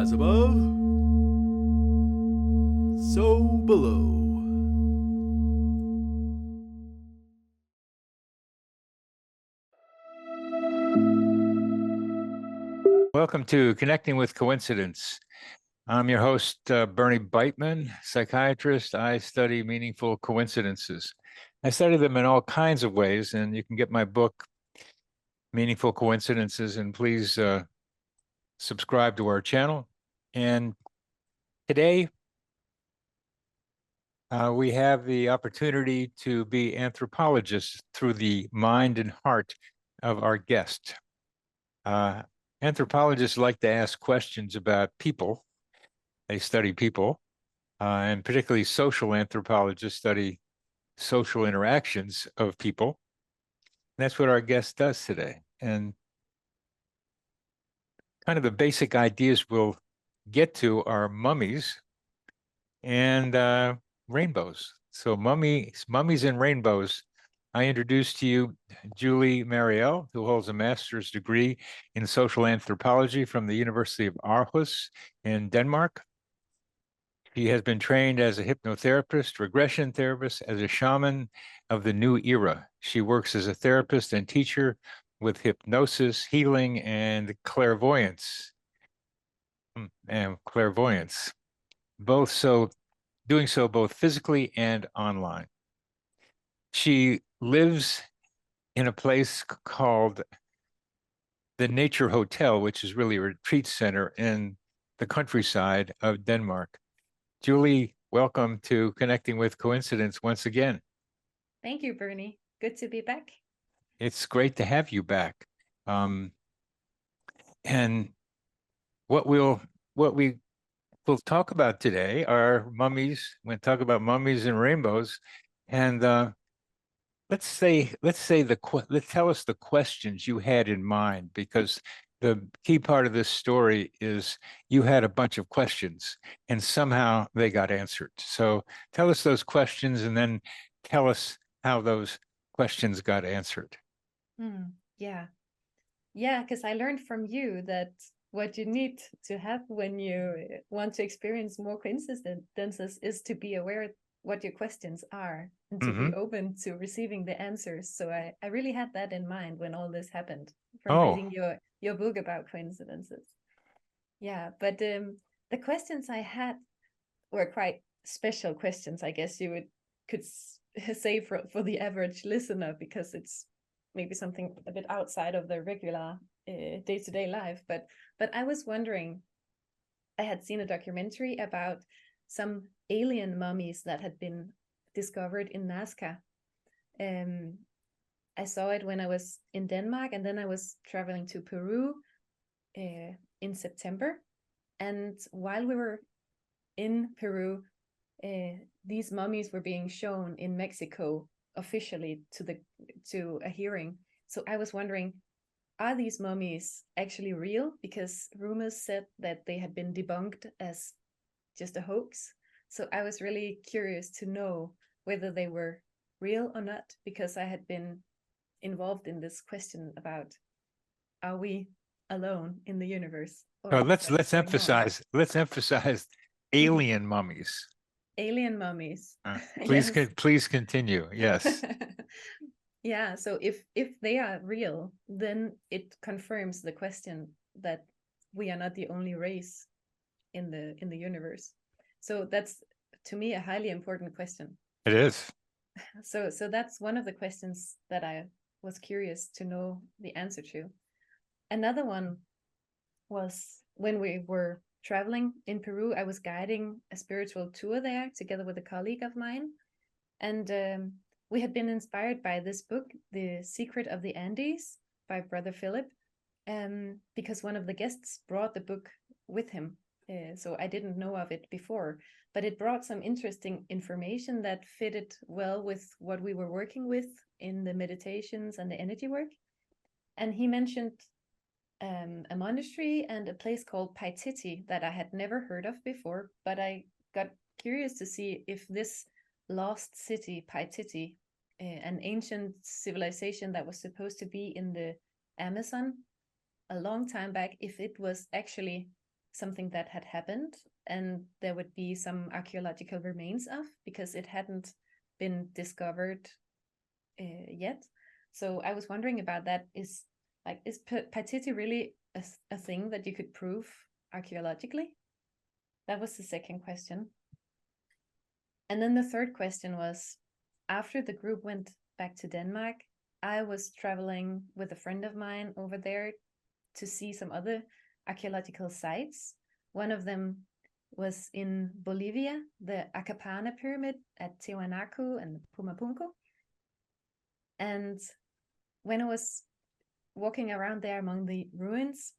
As above, so below. Welcome to Connecting with Coincidence. I'm your host, Bernie Beitman, psychiatrist. I study meaningful coincidences. I study them in all kinds of ways, and you can get my book, Meaningful Coincidences, and please subscribe to our channel. And today, we have the opportunity to be anthropologists through the mind and heart of our guest. Anthropologists like to ask questions about people. They study people, and particularly social anthropologists study social interactions of people. And that's what our guest does today. And kind of the basic ideas we'll get to are mummies and rainbows. So mummies and rainbows. I introduced to you Julie Mariel, who holds a master's degree in social anthropology from the University of Aarhus in Denmark. She has been trained as a hypnotherapist, regression therapist, as a shaman of the new era. She works as a therapist and teacher with hypnosis, healing, and clairvoyance. Doing so both physically and online. She lives in a place called the Naturhotellet, which is really a retreat center in the countryside of Denmark. Julie, welcome to Connecting with Coincidence once again. Thank you, Bernie. Good to be back. It's great to have you back. And what we will talk about today are mummies. We're going to talk about mummies and rainbows. And let's tell us the questions you had in mind, because the key part of this story is you had a bunch of questions and somehow they got answered. So tell us those questions and then tell us how those questions got answered. Yeah, because I learned from you that what you need to have when you want to experience more coincidences is to be aware what your questions are and to be open to receiving the answers. So I really had that in mind when all this happened from reading your book about coincidences. Yeah, but the questions I had were quite special questions, I guess you could say for the average listener, because it's maybe something a bit outside of the regular day-to-day life. But I was wondering, I had seen a documentary about some alien mummies that had been discovered in Nazca. I saw it when I was in Denmark, and then I was traveling to Peru in September. And while we were in Peru, these mummies were being shown in Mexico officially to a hearing. So I was wondering, are these mummies actually real? Because rumors said that they had been debunked as just a hoax. So I was really curious to know whether they were real or not, because I had been involved in this question about, are we alone in the universe? Or let's emphasize alien mummies. Alien mummies. Please continue. Yes. Yeah, so if they are real, then it confirms the question that we are not the only race in the universe. So that's, to me, a highly important question. It is. So that's one of the questions that I was curious to know the answer to. Another one was when we were traveling in Peru, I was guiding a spiritual tour there together with a colleague of mine. And we had been inspired by this book, The Secret of the Andes, by Brother Philip, because one of the guests brought the book with him. So I didn't know of it before, but it brought some interesting information that fitted well with what we were working with in the meditations and the energy work. And he mentioned a monastery and a place called Paititi that I had never heard of before, but I got curious to see if this lost city, Paititi, an ancient civilization that was supposed to be in the Amazon a long time back, if it was actually something that had happened and there would be some archaeological remains of, because it hadn't been discovered yet. So I was wondering about that. Is Paititi really a thing that you could prove archaeologically? That was the second question. And then the third question was, after the group went back to Denmark, I was traveling with a friend of mine over there to see some other archaeological sites. One of them was in Bolivia, the Acapana pyramid at Tiwanaku and Pumapunku. And when I was walking around there among the ruins,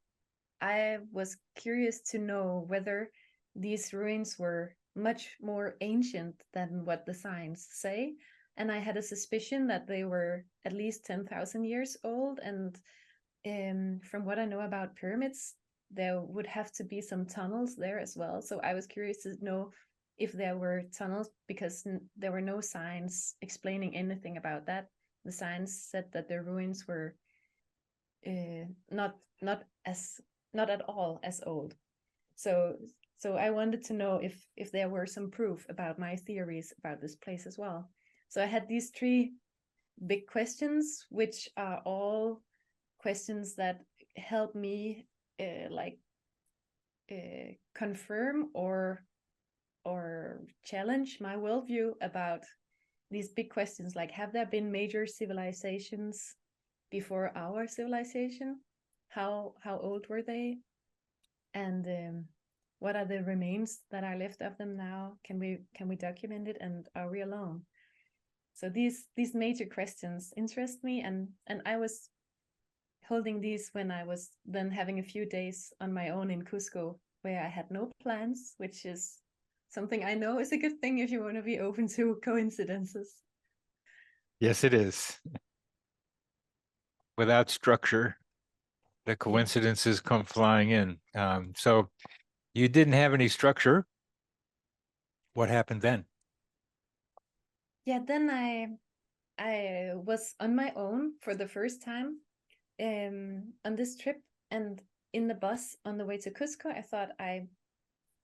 I was curious to know whether these ruins were much more ancient than what the signs say. And I had a suspicion that they were at least 10,000 years old. And from what I know about pyramids, there would have to be some tunnels there as well. So I was curious to know if there were tunnels, because there were no signs explaining anything about that. The signs said that the ruins were not at all as old. So I wanted to know if there were some proof about my theories about this place as well. So I had these three big questions, which are all questions that help me confirm or challenge my worldview about these big questions, like, have there been major civilizations before our civilization? How old were they? And what are the remains that are left of them now? Can we document it? And are we alone? So these major questions interest me, and I was holding these when I was then having a few days on my own in Cusco, where I had no plans, which is something I know is a good thing if you want to be open to coincidences. Yes, it is. Without structure, the coincidences come flying in. So you didn't have any structure. What happened then? Yeah, then I was on my own for the first time on this trip, and in the bus on the way to Cusco, I thought I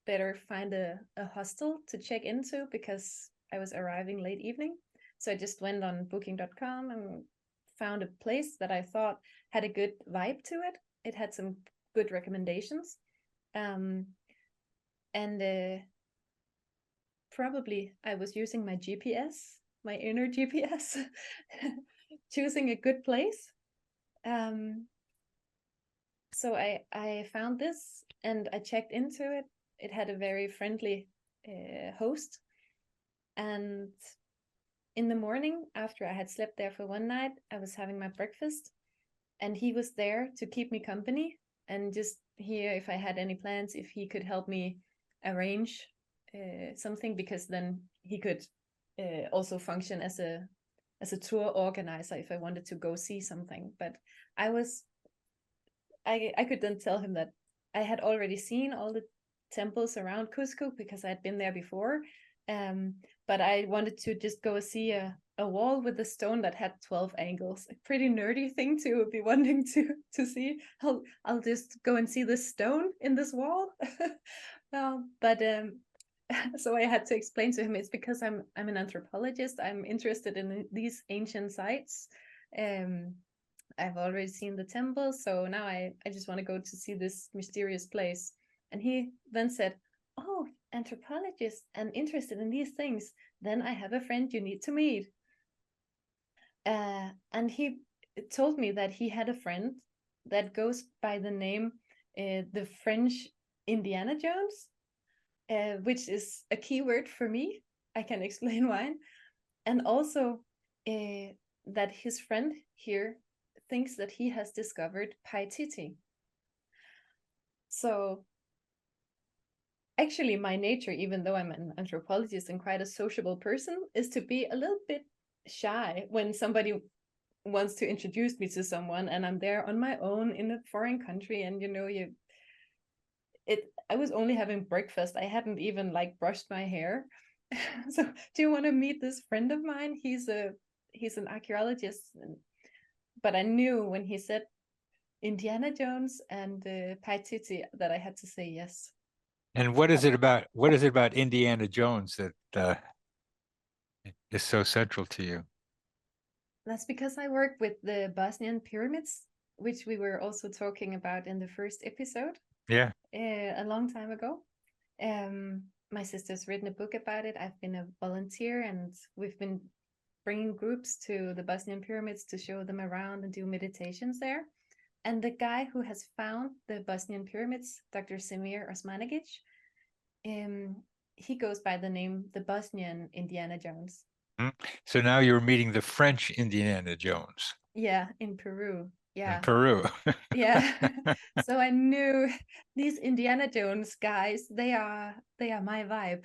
better find a hostel to check into, because I was arriving late evening. So I just went on booking.com and found a place that I thought had a good vibe to it. It had some good recommendations. And probably I was using my GPS, my inner GPS, choosing a good place. So I found this and I checked into it. It had a very friendly host. And in the morning, after I had slept there for one night, I was having my breakfast, and he was there to keep me company and just hear if I had any plans, if he could help me arrange something, because then he could also function as a tour organizer if I wanted to go see something. But I could then tell him that I had already seen all the temples around Cusco because I had been there before. But I wanted to just go see a wall with a stone that had 12 angles. A pretty nerdy thing to be wanting to see. I'll just go and see this stone in this wall. So I had to explain to him it's because I'm an anthropologist. I'm interested in these ancient sites. I've already seen the temple, so now I just want to go to see this mysterious place. And he then said, "Oh, anthropologist and interested in these things, then I have a friend you need to meet." And he told me that he had a friend that goes by the name the French Indiana Jones, which is a key word for me. I can explain why. And also that his friend here thinks that he has discovered Paititi. So actually my nature, even though I'm an anthropologist and quite a sociable person, is to be a little bit shy when somebody wants to introduce me to someone and I'm there on my own in a foreign country, and I was only having breakfast. I hadn't even brushed my hair. So do you want to meet this friend of mine? He's an archaeologist. But I knew when he said Indiana Jones and Paititi that I had to say yes. And what is it about? What is it about Indiana Jones that is so central to you? That's because I work with the Bosnian Pyramids, which we were also talking about in the first episode Yeah. a long time ago. My sister's written a book about it. I've been a volunteer, and we've been bringing groups to the Bosnian Pyramids to show them around and do meditations there. And the guy who has found the Bosnian Pyramids, Dr. Semir Osmanagic, he goes by the name the Bosnian Indiana Jones. So now you're meeting the French Indiana Jones Yeah, in Peru. in Yeah. Peru. Yeah. So I knew these Indiana Jones guys, they are my vibe.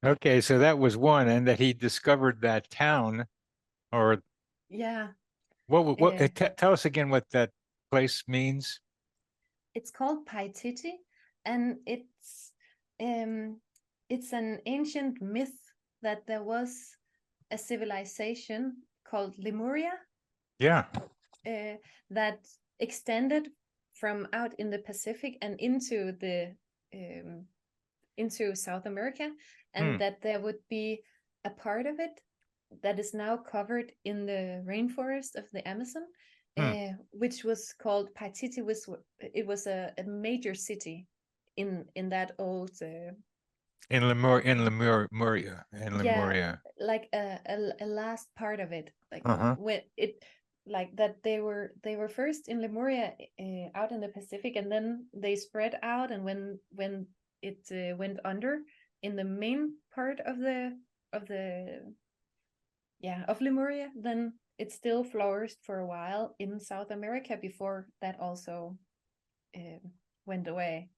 Okay, so that was one, and that he discovered that town, or Yeah. what? Tell us again what that place means. It's called Paititi, and it's an ancient myth that there was a civilization called Lemuria Yeah. that extended from out in the Pacific and into the into South America, and that there would be a part of it that is now covered in the rainforest of the Amazon, which was called Paititi. It was a major city in that old In Lemuria. like a last part of it, like Uh-huh. when it like that they were first in Lemuria out in the Pacific, and then they spread out, and when it went under in the main part of Lemuria, then it still flourished for a while in South America before that also went away.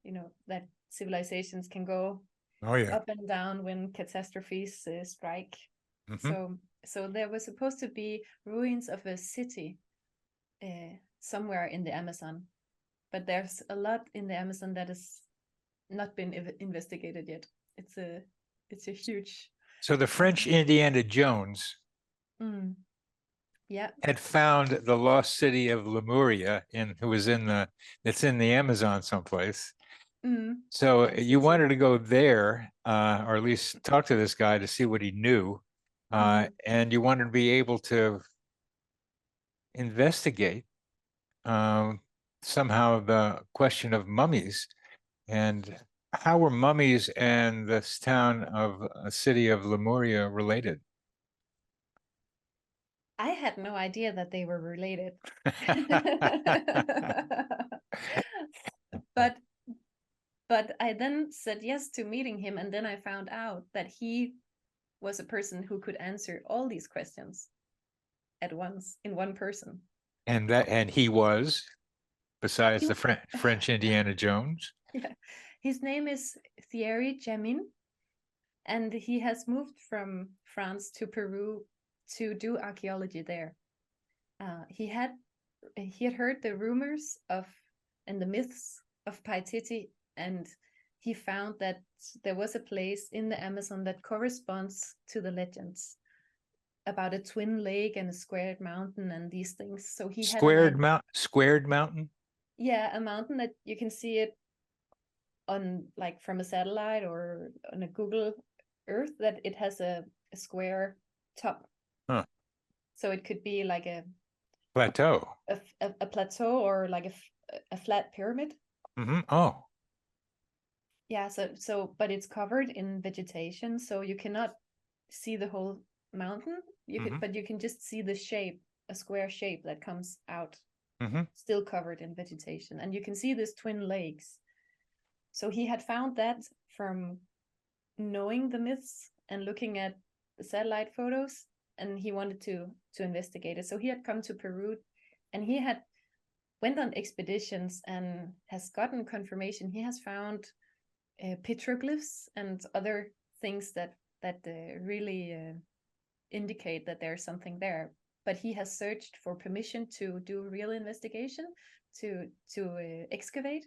You know that civilizations can go Oh yeah. up and down when catastrophes strike. So there was supposed to be ruins of a city somewhere in the Amazon, but there's a lot in the Amazon that has not been investigated yet. It's a huge. So the French Indiana Jones Yeah. had found the lost city of Lemuria it's in the Amazon someplace. So you wanted to go there, or at least talk to this guy to see what he knew, and you wanted to be able to investigate somehow the question of mummies. And how were mummies and this town of a city of Lemuria related? I had no idea that they were related. But I then said yes to meeting him, and then I found out that he was a person who could answer all these questions at once in one person. And he was, besides the French Indiana Jones. Yeah. His name is Thierry Jamin, and he has moved from France to Peru to do archaeology there. He had heard the rumors of and the myths of Paititi, and he found that there was a place in the Amazon that corresponds to the legends about a twin lake and a squared mountain and these things. So he squared mountain. Yeah, a mountain that you can see it on like from a satellite or on a Google Earth, that it has a square top. So it could be like a plateau, a plateau, or like a flat pyramid. Oh. Yeah, so but it's covered in vegetation, so you cannot see the whole mountain. But you can just see the shape, a square shape that comes out, still covered in vegetation, and you can see these twin lakes. So he had found that from knowing the myths and looking at the satellite photos, and he wanted to investigate it. So he had come to Peru, and he had went on expeditions and has gotten confirmation. He has found petroglyphs and other things that really indicate that there's something there. But he has searched for permission to do real investigation, to excavate.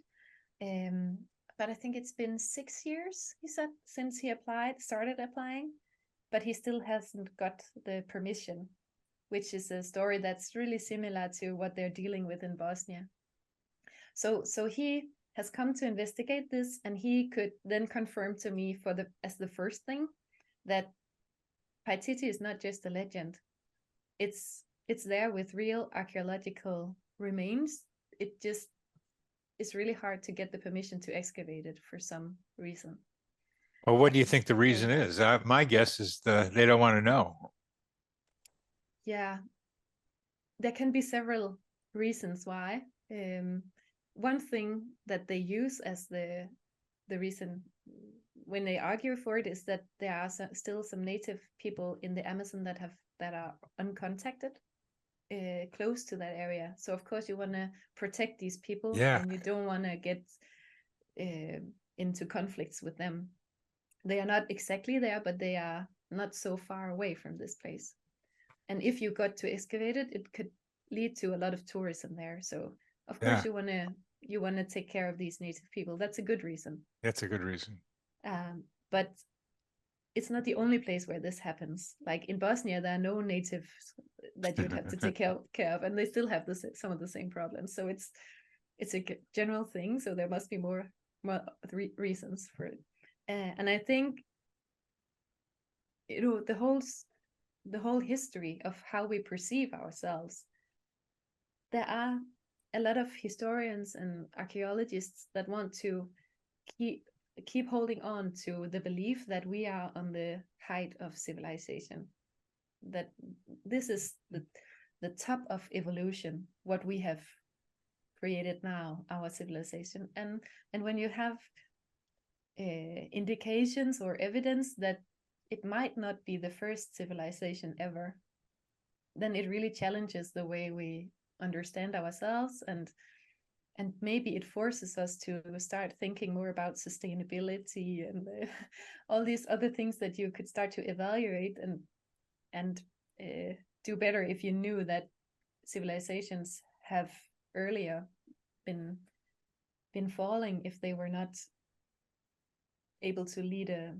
But I think it's been 6 years, he said, since he started applying. but he still hasn't got the permission, which is a story that's really similar to what they're dealing with in Bosnia. So he has come to investigate this, and he could then confirm to me as the first thing that Paititi is not just a legend. It's there with real archaeological remains. It just is really hard to get the permission to excavate it for some reason. Well, what do you think the reason is? My guess is they don't want to know. Yeah, there can be several reasons why. One thing that they use as the reason when they argue for it is that there are still some native people in the Amazon that are uncontacted, close to that area. So of course you want to protect these people, Yeah. and you don't want to get into conflicts with them. They are not exactly there, but they are not so far away from this place. And if you got to excavate it, it could lead to a lot of tourism there. So of course you want to take care of these native people. That's a good reason. That's a good reason. But it's not the only place where this happens. Like in Bosnia, there are no natives that you'd have to take care of, and they still have some of the same problems. So it's a general thing. So there must be more reasons for it. And I think, the whole history of how we perceive ourselves, there are a lot of historians and archaeologists that want to keep holding on to the belief that we are on the height of civilization, that this is the top of evolution, what we have created now, our civilization. And when you have indications or evidence that it might not be the first civilization ever, then it really challenges the way we understand ourselves, and maybe it forces us to start thinking more about sustainability and all these other things that you could start to evaluate and do better if you knew that civilizations have earlier been falling if they were not able to lead a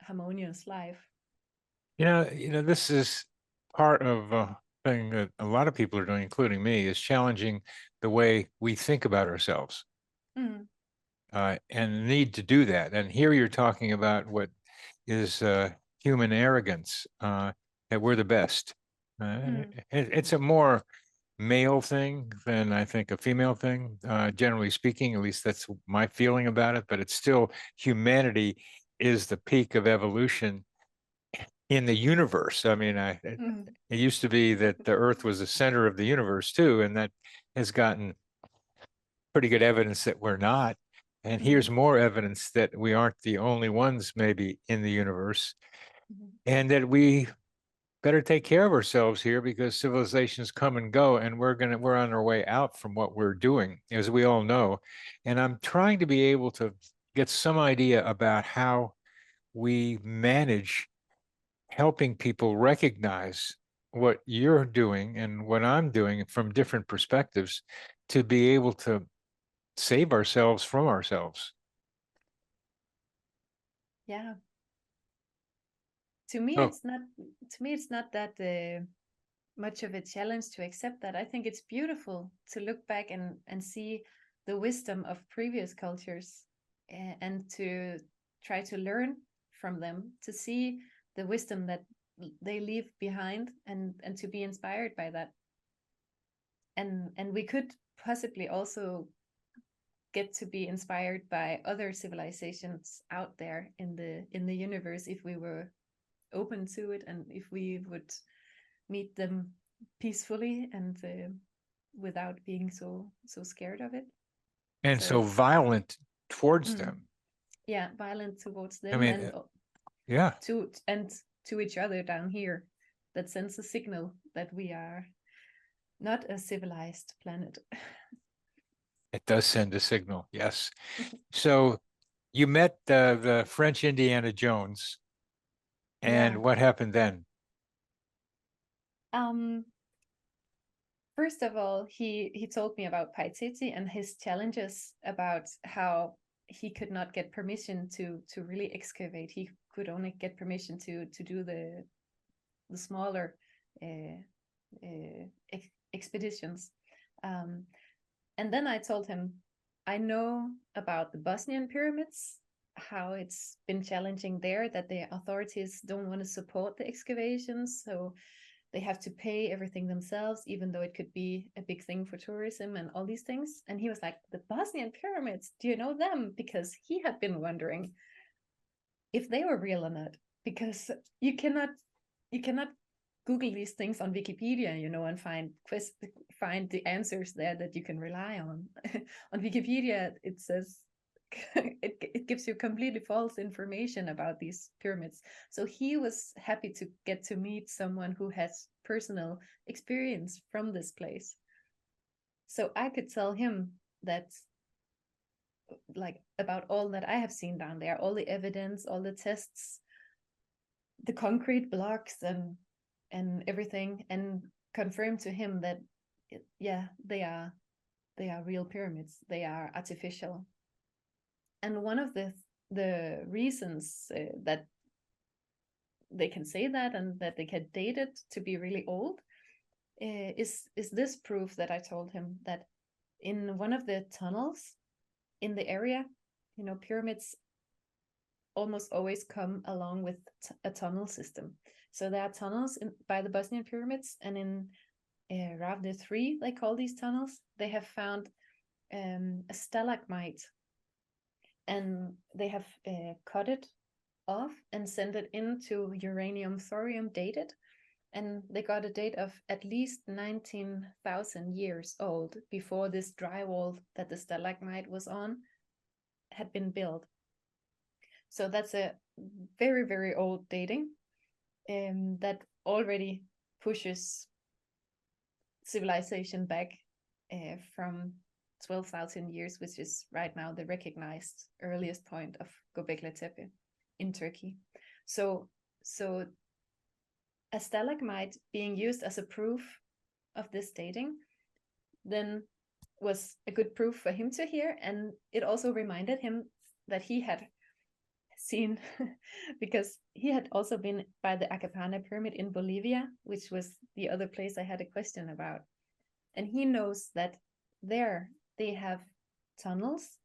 harmonious life. This is part of a thing that a lot of people are doing, including me, is challenging the way we think about ourselves, and the need to do that. And here you're talking about what is human arrogance, that we're the best. It's a more male thing than I think a female thing, generally speaking. At least that's my feeling about it. But it's still, humanity is the peak of evolution in the universe. I mean, it used to be that the Earth was the center of the universe too, and that has gotten pretty good evidence that we're not. And here's more evidence that we aren't the only ones maybe in the universe, and that we better take care of ourselves here, because civilizations come and go, and we're on our way out from what we're doing, as we all know. And I'm trying to be able to get some idea about how we manage helping people recognize what you're doing and what I'm doing from different perspectives, to be able to save ourselves from ourselves. Yeah. To me, it's not that much of a challenge to accept that. I think it's beautiful to look back and see the wisdom of previous cultures, and to try to learn from them, to see the wisdom that they leave behind, and to be inspired by that. And we could possibly also get to be inspired by other civilizations out there in the universe, if we were open to it, and if we would meet them peacefully and without being so scared of it, and so violent towards them. Yeah, violent towards them. I mean, to each other down here. That sends a signal that we are not a civilized planet. It does send a signal, yes. So you met the French Indiana Jones, and what happened then? First of all, he told me about Paititi and his challenges about how he could not get permission to really excavate. He could only get permission to do the smaller expeditions. And then I told him, I know about the Bosnian Pyramids, how it's been challenging there, that the authorities don't want to support the excavations, so they have to pay everything themselves, even though it could be a big thing for tourism and all these things. And he was like, the Bosnian Pyramids, do you know them? Because he had been wondering if they were real or not, because you cannot Google these things on Wikipedia, and find the answers there that you can rely on. On Wikipedia, it says it gives you completely false information about these pyramids. So he was happy to get to meet someone who has personal experience from this place. So I could tell him that, like, about all that I have seen down there, all the evidence, all the tests, the concrete blocks and everything, and confirm to him that they are real pyramids. They are artificial. And one of the reasons that they can say that, and that they can date it to be really old, is this proof that I told him, that in one of the tunnels in the area, pyramids almost always come along with a tunnel system. So there are tunnels by the Bosnian Pyramids, and in Ravde 3, they call these tunnels, they have found a stalagmite, and they have cut it off and sent it into uranium thorium dated, and they got a date of at least 19,000 years old before this drywall that the stalagmite was on had been built. So that's a very, very old dating that already pushes civilization back from 12,000 years, which is right now the recognized earliest point of Göbekli Tepe in Turkey. So a stalagmite being used as a proof of this dating then was a good proof for him to hear, and it also reminded him that he had seen because he had also been by the Acapana pyramid in Bolivia, which was the other place I had a question about, and he knows that there they have tunnels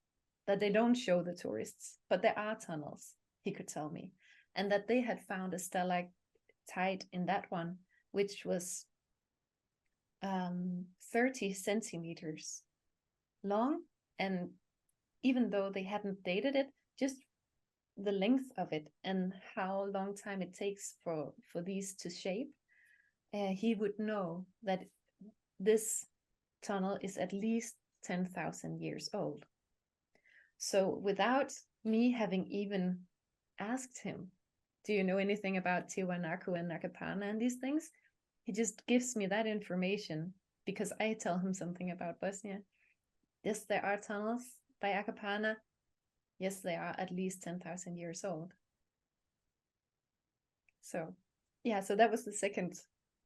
that they don't show the tourists, but there are tunnels, he could tell me, and that they had found a stalactite in that one, which was 30 centimeters long, and even though they hadn't dated it, just the length of it and how long time it takes for these to shape, he would know that this tunnel is at least 10,000 years old. So without me having even asked him, do you know anything about Tiwanaku and Acapana and these things? He just gives me that information because I tell him something about Bosnia. Yes, there are tunnels by Acapana. Yes, they are at least 10,000 years old. So, yeah, so that was the second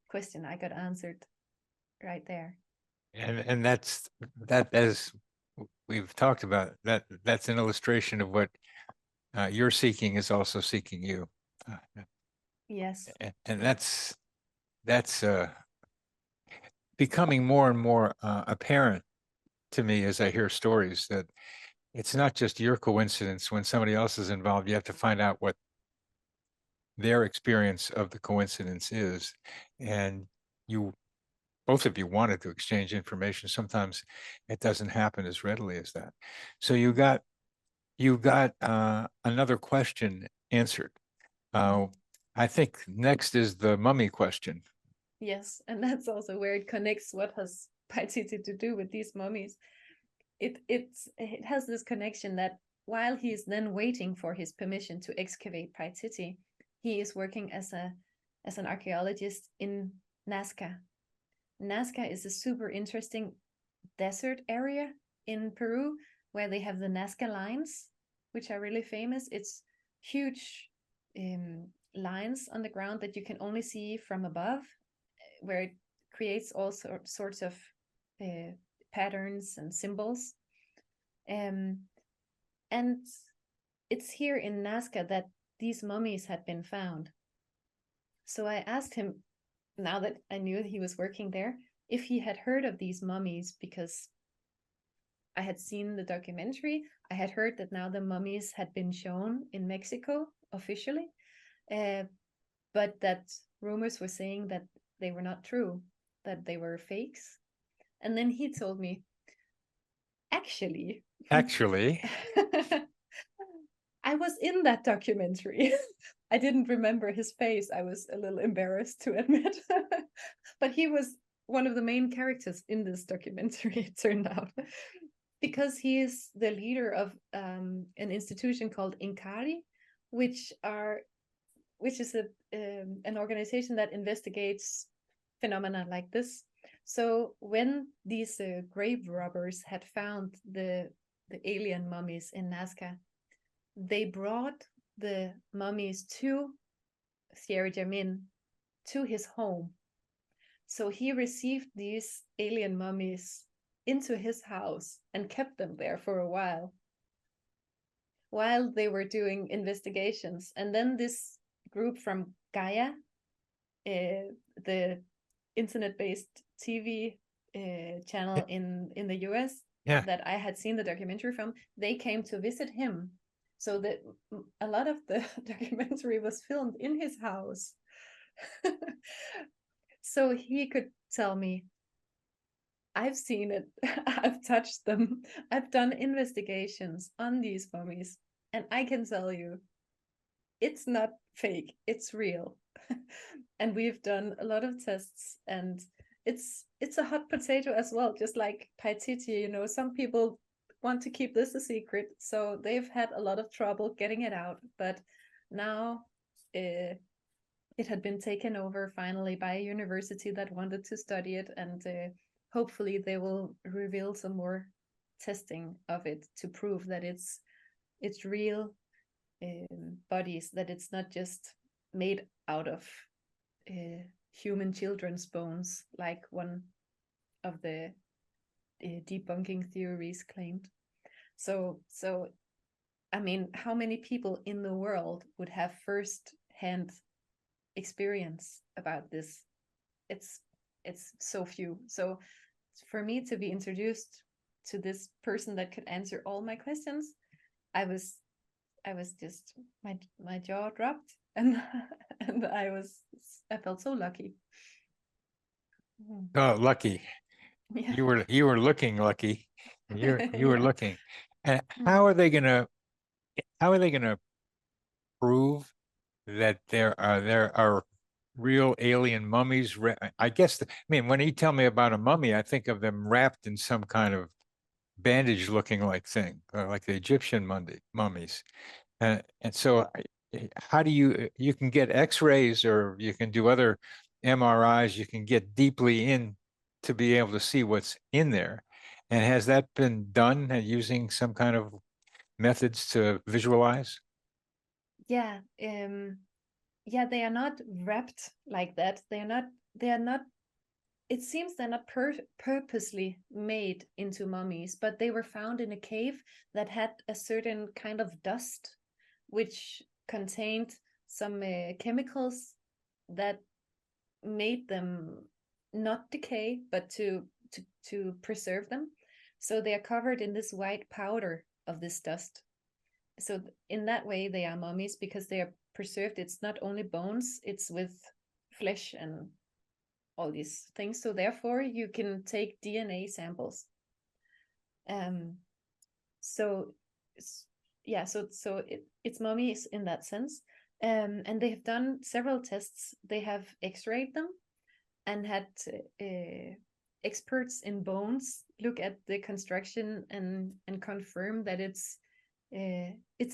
question I got answered right there. And that's, as we've talked about, that's an illustration of what you're seeking is also seeking you. Yes. And that's becoming more and more apparent to me as I hear stories, that it's not just your coincidence. When somebody else is involved, you have to find out what their experience of the coincidence is. And both of you wanted to exchange information. Sometimes it doesn't happen as readily as that. So you got another question answered. I think next is the mummy question. Yes, and that's also where it connects what has Paititi to do with these mummies. It has this connection that while he is then waiting for his permission to excavate Paititi, he is working as an archaeologist in Nazca. Nazca is a super interesting desert area in Peru where they have the Nazca lines, which are really famous. It's huge lines on the ground that you can only see from above, where it creates all sorts of patterns and symbols. And it's here in Nazca that these mummies had been found. So I asked him, now that I knew he was working there, if he had heard of these mummies, because I had seen the documentary. I had heard that now the mummies had been shown in Mexico officially, but that rumors were saying that they were not true, that they were fakes. And then he told me, actually, I was in that documentary. I didn't remember his face. I was a little embarrassed to admit. But he was one of the main characters in this documentary, it turned out. Because he is the leader of an institution called INCARI, which is an organization that investigates phenomena like this. So when these grave robbers had found the alien mummies in Nazca, they brought the mummies to Thierry Jamin, to his home. So he received these alien mummies into his house and kept them there for a while they were doing investigations. And then this group from Gaia, the internet-based TV channel in the US, that I had seen the documentary from, they came to visit him. So that a lot of the documentary was filmed in his house. So he could tell me, I've seen it, I've touched them, I've done investigations on these mummies, and I can tell you, it's not fake, it's real. And we've done a lot of tests, and it's a hot potato as well, just like Paititi, some people want to keep this a secret, so they've had a lot of trouble getting it out, but now it had been taken over finally by a university that wanted to study it, and hopefully they will reveal some more testing of it to prove that it's real bodies, that it's not just made out of human children's bones, like one of the debunking theories claimed. So I mean, how many people in the world would have first-hand experience about this? It's so few. So for me to be introduced to this person that could answer all my questions, I was just, my jaw dropped, and I felt so lucky. Oh, lucky. Yeah. You were looking lucky. You were looking. And how are they gonna prove that there are real alien mummies? I guess, when you tell me about a mummy, I think of them wrapped in some kind of bandage looking like thing, like the Egyptian mummies. And so how do you can get x-rays, or you can do other MRIs, you can get deeply in to be able to see what's in there. And has that been done using some kind of methods to visualize? Yeah, they are not wrapped like that. They are not, it seems they're not purposely made into mummies, but they were found in a cave that had a certain kind of dust, which contained some chemicals that made them not decay, but to preserve them. So they are covered in this white powder of this dust. So in that way, they are mummies because they are preserved. It's not only bones, it's with flesh and all these things. So therefore, you can take DNA samples. So it's mummies in that sense. And they have done several tests. They have x-rayed them and had experts in bones look at the construction and confirm that it's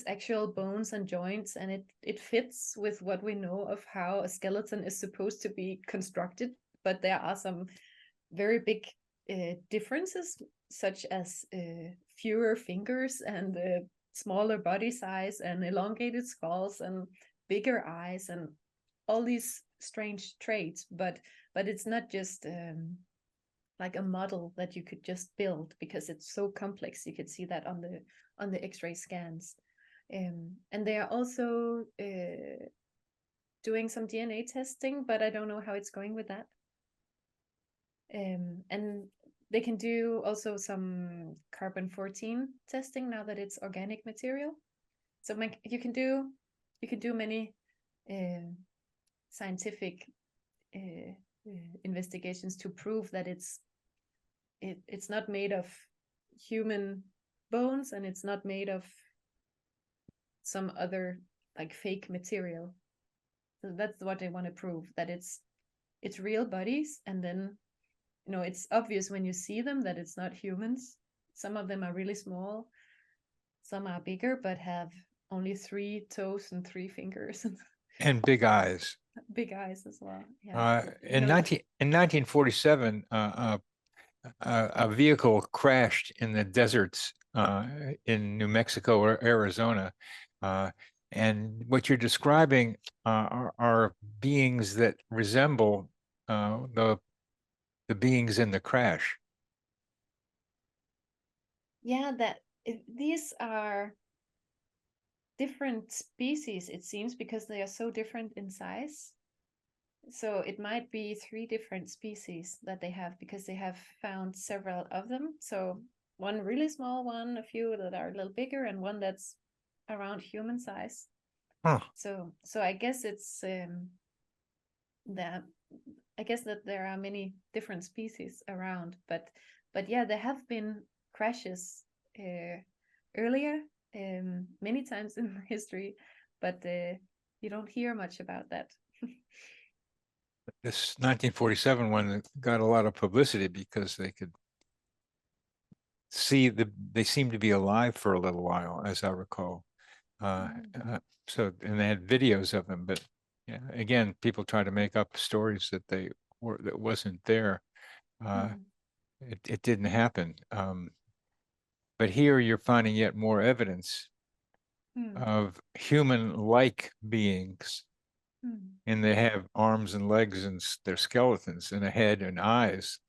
actual bones and joints, and it fits with what we know of how a skeleton is supposed to be constructed. But there are some very big differences, such as fewer fingers and smaller body size and elongated skulls and bigger eyes and all these strange traits. But it's not just like a model that you could just build, because it's so complex. You could see that on the x-ray scans. And they are also doing some DNA testing, but I don't know how it's going with that. And they can do also some carbon-14 testing now that it's organic material. So you can do many scientific investigations to prove that it's not made of human bones, and it's not made of some other like fake material. So that's what they want to prove, that it's real bodies. And then, you know, it's obvious when you see them that it's not humans. Some of them are really small, some are bigger but have only 3 toes and 3 fingers. And big eyes. Big eyes as well. Yeah. In 1947, a vehicle crashed in the deserts in New Mexico or Arizona. And what you're describing are beings that resemble the beings in the crash. Yeah, these are different species, it seems, because they are so different in size. So it might be 3 different species that they have, because they have found several of them. So one really small one, a few that are a little bigger, and one that's around human size. Huh. So I guess it's that I guess that there are many different species around, but yeah, there have been crashes earlier, many times in history, but you don't hear much about that. This 1947 one got a lot of publicity because they could see they seemed to be alive for a little while, as I recall. So, and they had videos of them, but yeah, again, people try to make up stories that that wasn't there. It didn't happen. But here you're finding yet more evidence of human-like beings, and they have arms and legs and their skeletons and a head and eyes.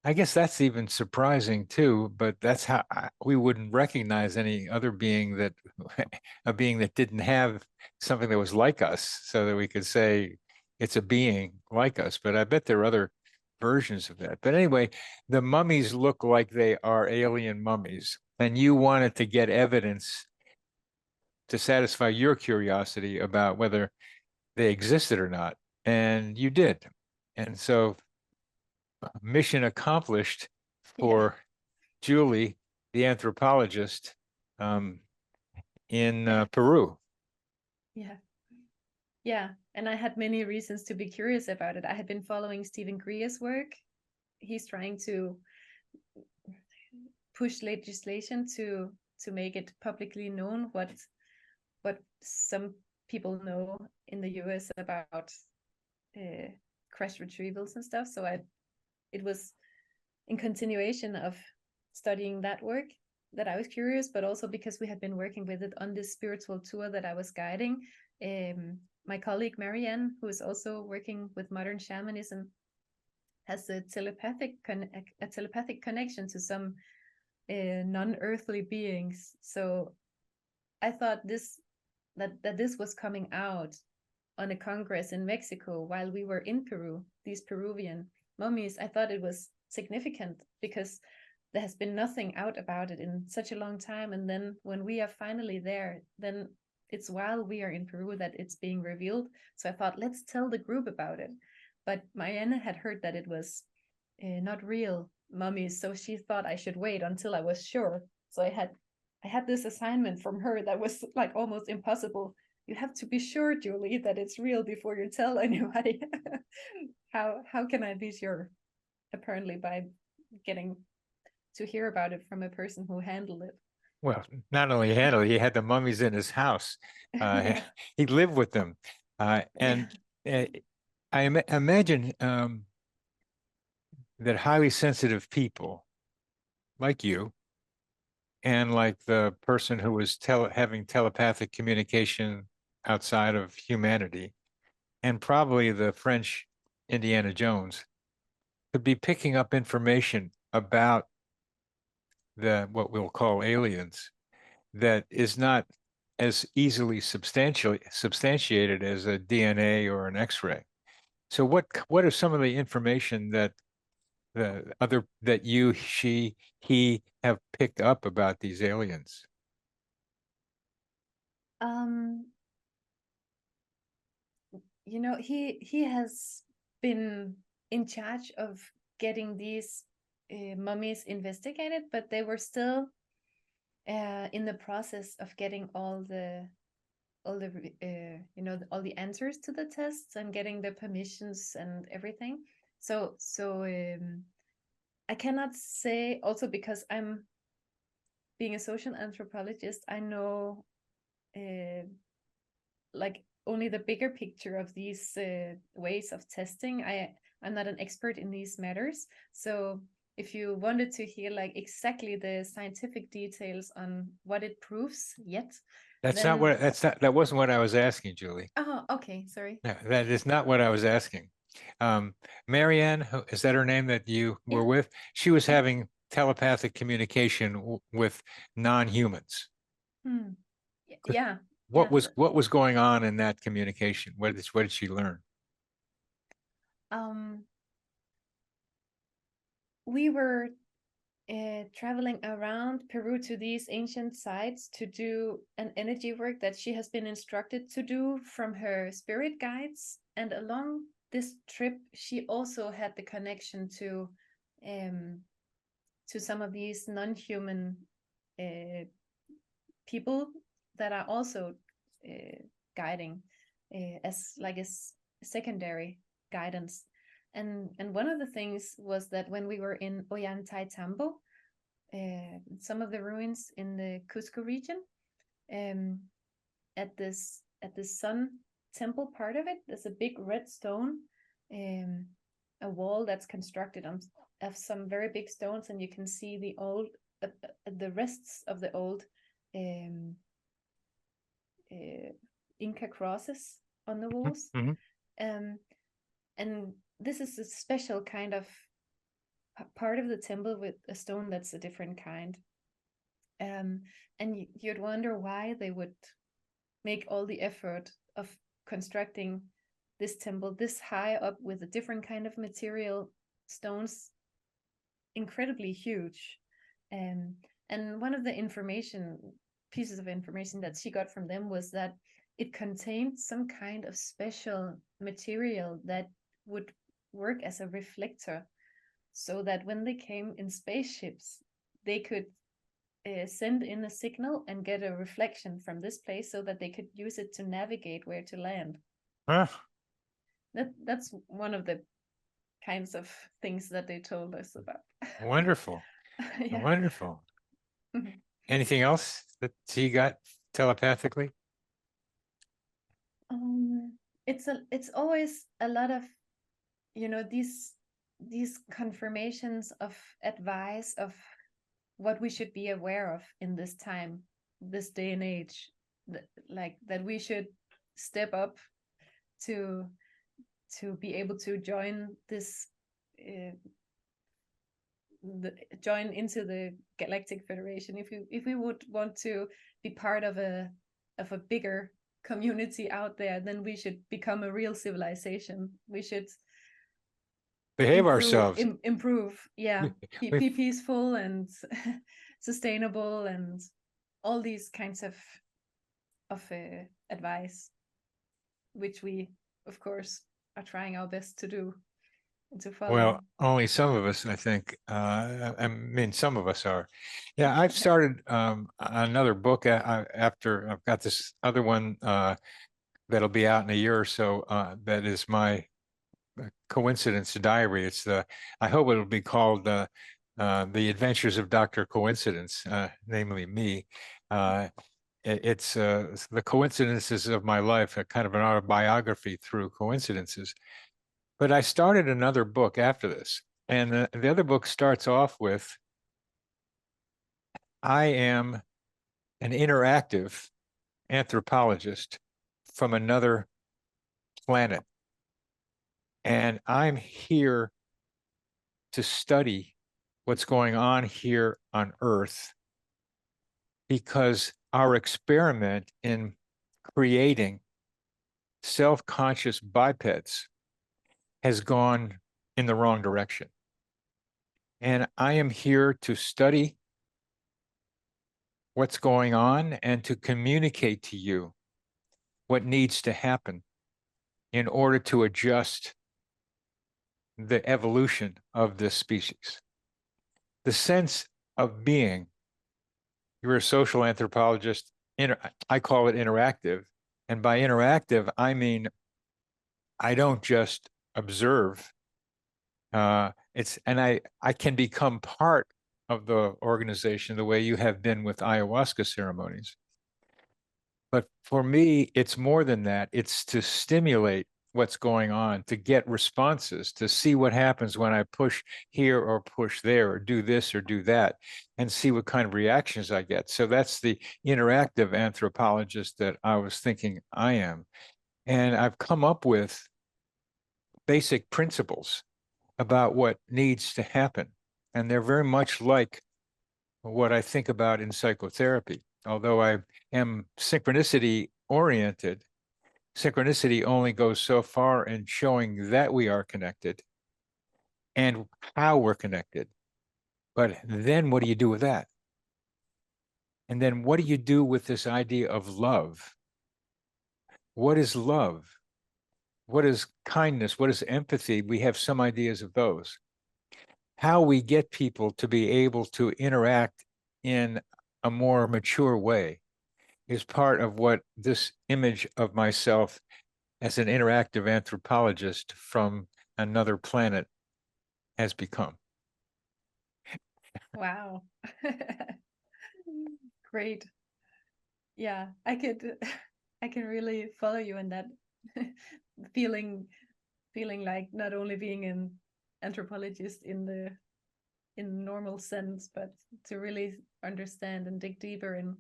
I guess that's even surprising too, but that's how we wouldn't recognize any other being a being that didn't have something that was like us, so that we could say it's a being like us. But I bet there are other versions of that. But anyway, the mummies look like they are alien mummies, and you wanted to get evidence to satisfy your curiosity about whether they existed or not, and you did. And so mission accomplished for Julie, the anthropologist, in Peru. Yeah, and I had many reasons to be curious about it. I had been following Stephen Greer's work. He's trying to push legislation to make it publicly known what some people know in the US about crash retrievals and stuff. So it was in continuation of studying that work that I was curious, but also because we had been working with it on this spiritual tour that I was guiding. My colleague Marianne, who is also working with modern shamanism, has a telepathic connection to some non-earthly beings. So I thought that this was coming out on a congress in Mexico while we were in Peru, these Peruvian mummies. I thought it was significant because there has been nothing out about it in such a long time. And then when we are finally there, then it's while we are in Peru that it's being revealed. So I thought, let's tell the group about it. But Marianne had heard that it was not real mummies, so she thought I should wait until I was sure. So I had this assignment from her that was like almost impossible. You have to be sure, Julie, that it's real before you tell anybody. How can I be sure? Apparently by getting to hear about it from a person who handled it. Well, not only handled it, he had the mummies in his house. He lived with them. And I imagine that highly sensitive people like you, and like the person who was having telepathic communication outside of humanity, and probably the French Indiana Jones, could be picking up information about what we'll call aliens, that is not as easily substantiated as a DNA or an X-ray. So what are some of the information that you, she, he have picked up about these aliens? You know, he has been in charge of getting these mummies investigated, but they were still in the process of getting all the you know, all the answers to the tests and getting the permissions and everything. So I cannot say, also because I'm being a social anthropologist, I know like only the bigger picture of these ways of testing. I'm not an expert in these matters, so if you wanted to hear like exactly the scientific details on what it proves yet, That wasn't what I was asking, Julie. oh, okay, sorry. No, that is not what I was asking. Marianne, is that her name that you were Yeah. with? She was having telepathic communication with non-humans. Yeah. What was going on in that communication? What did she learn? We were traveling around Peru to these ancient sites to do an energy work that she has been instructed to do from her spirit guides. And along this trip, she also had the connection to some of these non-human people that are also guiding as like a secondary guidance. And one of the things was that when we were in Ollantaytambo, some of the ruins in the Cusco region, at this sun temple part of it, there's a big red stone, a wall that's constructed of some very big stones, and you can see the old the rests of the old Inca crosses on the walls. And this is a special kind of part of the temple with a stone that's a different kind. And you'd wonder why they would make all the effort of constructing this temple this high up with a different kind of material, stones, incredibly huge. And one of the pieces of information that she got from them was that it contained some kind of special material that would work as a reflector, so that when they came in spaceships, they could send in a signal and get a reflection from this place, so that they could use it to navigate where to land. Huh. That's one of the kinds of things that they told us about. Wonderful. Yeah. Wonderful. Anything else that she got telepathically? It's always a lot of, you know, these confirmations of advice of what we should be aware of in this time, this day and age, like that we should step up to be able to join this join into the Galactic Federation. If we would want to be part of a bigger community out there, then we should become a real civilization. We should Behave ourselves. Improve, yeah. Be peaceful and sustainable, and all these kinds of advice, which we, of course, are trying our best to do and to follow. Well, only some of us, I think. I mean, some of us are. Yeah, I've started another book after I've got this other one that'll be out in a year or so. That is my coincidence diary. I hope it'll be called The Adventures of Dr. Coincidence, namely me. It's the coincidences of my life, a kind of an autobiography through coincidences. But I started another book after this, and the other book starts off with, I am an interactive anthropologist from another planet, and I'm here to study what's going on here on Earth because our experiment in creating self-conscious bipeds has gone in the wrong direction. And I am here to study what's going on and to communicate to you what needs to happen in order to adjust the evolution of this species. The sense of being, you're a social anthropologist, I call it interactive. And by interactive, I mean, I don't just observe. I can become part of the organization the way you have been with ayahuasca ceremonies. But for me, it's more than that. It's to stimulate what's going on, to get responses, to see what happens when I push here or push there or do this or do that, and see what kind of reactions I get. So that's the interactive anthropologist that I was thinking I am. And I've come up with basic principles about what needs to happen. And they're very much like what I think about in psychotherapy. Although I am synchronicity oriented, synchronicity only goes so far in showing that we are connected and how we're connected. But then what do you do with that? And then what do you do with this idea of love? What is love? What is kindness? What is empathy? We have some ideas of those. How we get people to be able to interact in a more mature way is part of what this image of myself as an interactive anthropologist from another planet has become. Wow. Great. Yeah, I can really follow you in that feeling like not only being an anthropologist in normal sense, but to really understand and dig deeper in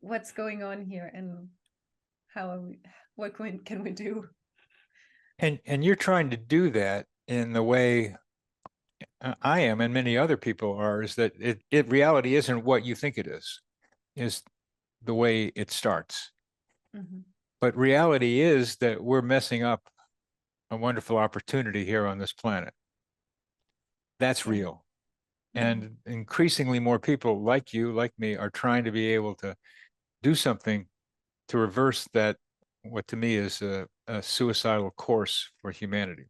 what's going on here and what can we do. And you're trying to do that in the way I am and many other people are, is that reality isn't what you think it is the way it starts. Mm-hmm. But reality is that we're messing up a wonderful opportunity here on this planet. That's real. Mm-hmm. And increasingly more people like you, like me, are trying to be able to do something to reverse that, what to me is a suicidal course for humanity.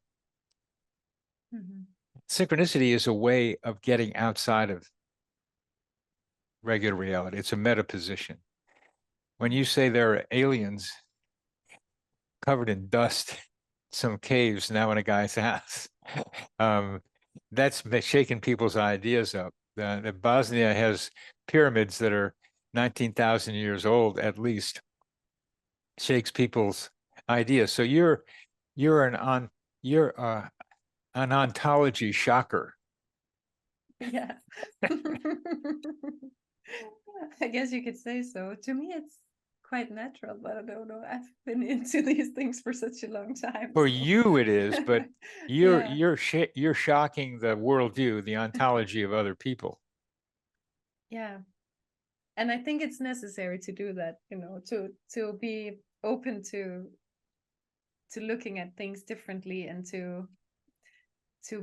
Mm-hmm. Synchronicity is a way of getting outside of regular reality. It's a meta position. When you say there are aliens covered in dust, some caves now in a guy's house, that's shaking people's ideas up. Bosnia has pyramids that are 19,000 years old at least. Shakes people's ideas. So you're an ontology shocker. Yeah. I guess you could say so. To me, it's quite natural, but I don't know. I've been into these things for such a long time. For so. you, it is, but Yeah. you're shocking the worldview, the ontology of other people. Yeah. And I think it's necessary to do that, to be open to looking at things differently and to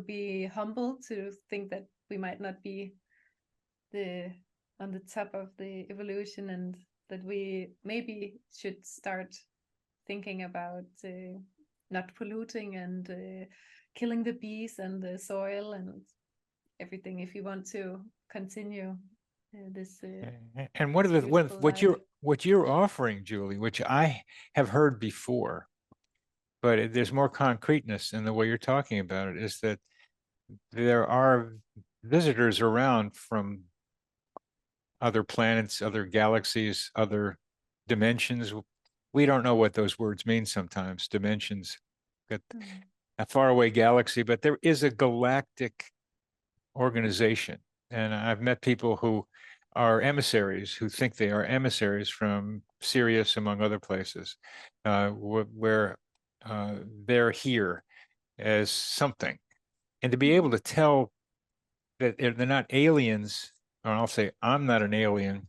be humble, to think that we might not be on the top of the evolution, and that we maybe should start thinking about not polluting and killing the bees and the soil and everything if you want to continue this And what you're offering, Julie, which I have heard before, but there's more concreteness in the way you're talking about it, is that there are visitors around from other planets, other galaxies, other dimensions. We don't know what those words mean sometimes, dimensions, a faraway galaxy, but there is a galactic organization. And I've met people who are emissaries, who think they are emissaries from Sirius, among other places, where they're here as something. And to be able to tell that they're not aliens, or I'll say, I'm not an alien,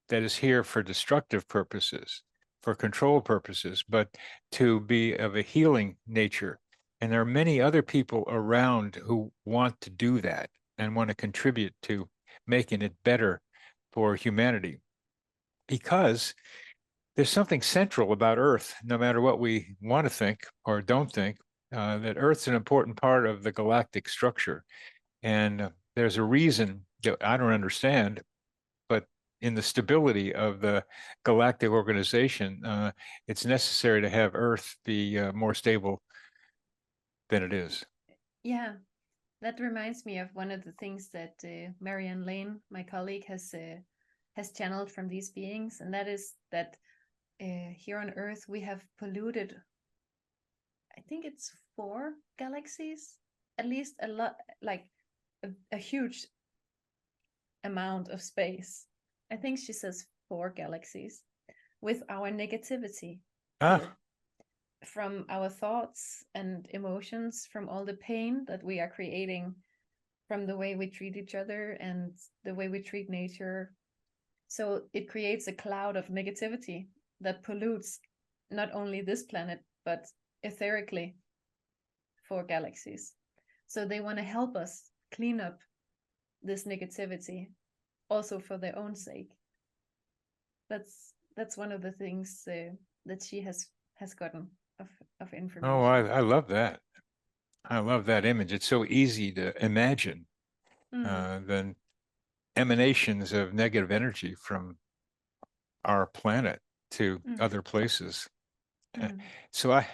that is here for destructive purposes, for control purposes, but to be of a healing nature. And there are many other people around who want to do that and want to contribute to making it better for humanity. Because there's something central about Earth, no matter what we want to think or don't think, that Earth's an important part of the galactic structure. And there's a reason that I don't understand, but in the stability of the galactic organization, it's necessary to have Earth be more stable than it is. Yeah, that reminds me of one of the things that Marianne Lane, my colleague, has channeled from these beings, and that is that here on Earth we have polluted, I think it's 4 galaxies, at least a lot, like a huge amount of space. I think she says 4 galaxies with our negativity here, from our thoughts and emotions, from all the pain that we are creating, from the way we treat each other and the way we treat nature. So it creates a cloud of negativity that pollutes not only this planet, but etherically 4 galaxies. So they want to help us clean up this negativity, also for their own sake. That's one of the things that she has gotten of information. Oh, I love that. I love that image. It's so easy to imagine the emanations of negative energy from our planet to other places. So I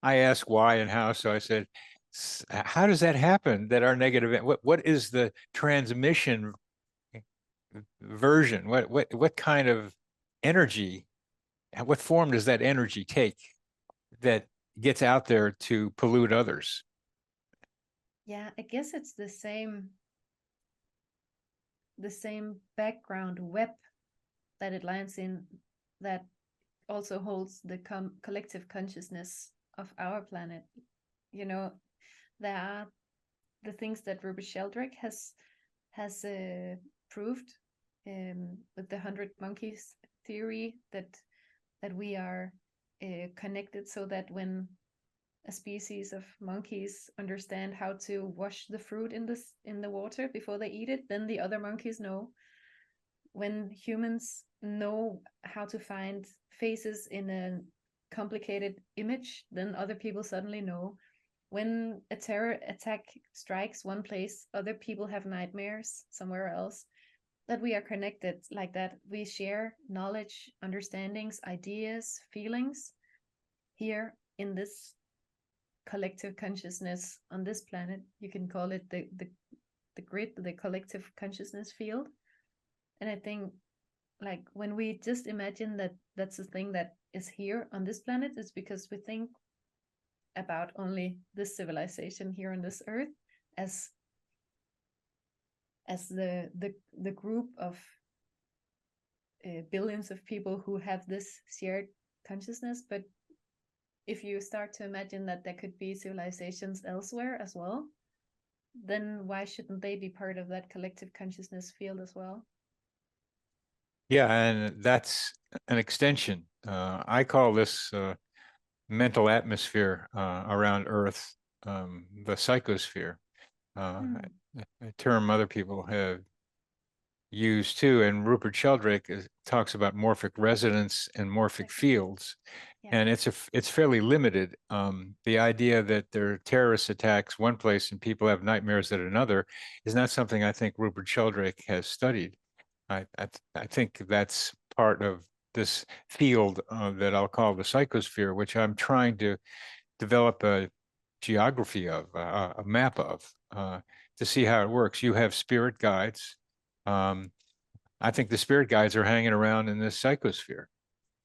ask why and how. So I said, how does that happen? That our negative, what is the transmission version? What kind of energy? What form does that energy take that gets out there to pollute others? Yeah, I guess it's the same background web that it lands in, that also holds the collective consciousness of our planet. You know, there are the things that Rupert Sheldrake has proved with the 100 monkeys theory, that we are connected, so that when a species of monkeys understand how to wash the fruit in the water before they eat it, then the other monkeys know. When humans know how to find faces in a complicated image, then other people suddenly know. When a terror attack strikes one place, other people have nightmares somewhere else. That we are connected like that. We share knowledge, understandings, ideas, feelings here in this collective consciousness on this planet. You can call it the grid, the collective consciousness field. And I think, like, when we just imagine that that's the thing that is here on this planet, it's because we think about only this civilization here on this earth as the group of billions of people who have this shared consciousness. But if you start to imagine that there could be civilizations elsewhere as well, then why shouldn't they be part of that collective consciousness field as well? Yeah, and that's an extension. I call this mental atmosphere around Earth, the psychosphere, a term other people have used too. And Rupert Sheldrake talks about morphic resonance and morphic fields, and it's fairly limited. The idea that there are terrorist attacks one place and people have nightmares at another is not something I think Rupert Sheldrake has studied. I think that's part of this field that I'll call the psychosphere, which I'm trying to develop a geography of, a map of, to see how it works. You have spirit guides. I think the spirit guides are hanging around in this psychosphere.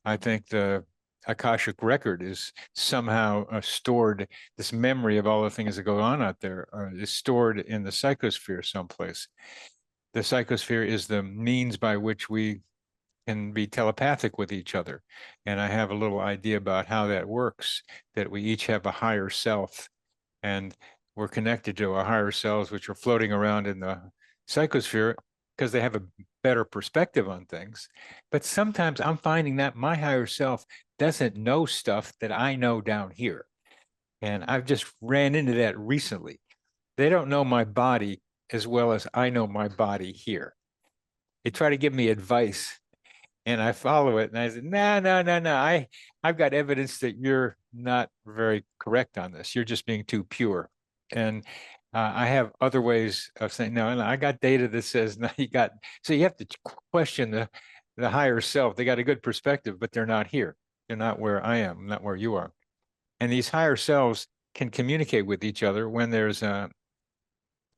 I think the Akashic record is somehow stored, this memory of all the things that go on out there is stored in the psychosphere someplace. The psychosphere is the means by which we can be telepathic with each other. And I have a little idea about how that works, that we each have a higher self and we're connected to our higher selves, which are floating around in the psychosphere. because they have a better perspective on things. But sometimes I'm finding that my higher self doesn't know stuff that I know down here. And I've just ran into that recently. They don't know my body as well as I know my body here. They try to give me advice and I follow it. And I said, no, no, no, no. I've got evidence that you're not very correct on this. You're just being too pure. And I have other ways of saying, no, no, I got data that says, no, you got, so you have to question the higher self. They got a good perspective, but they're not here. They're not where I am, not where you are. And these higher selves can communicate with each other when there's a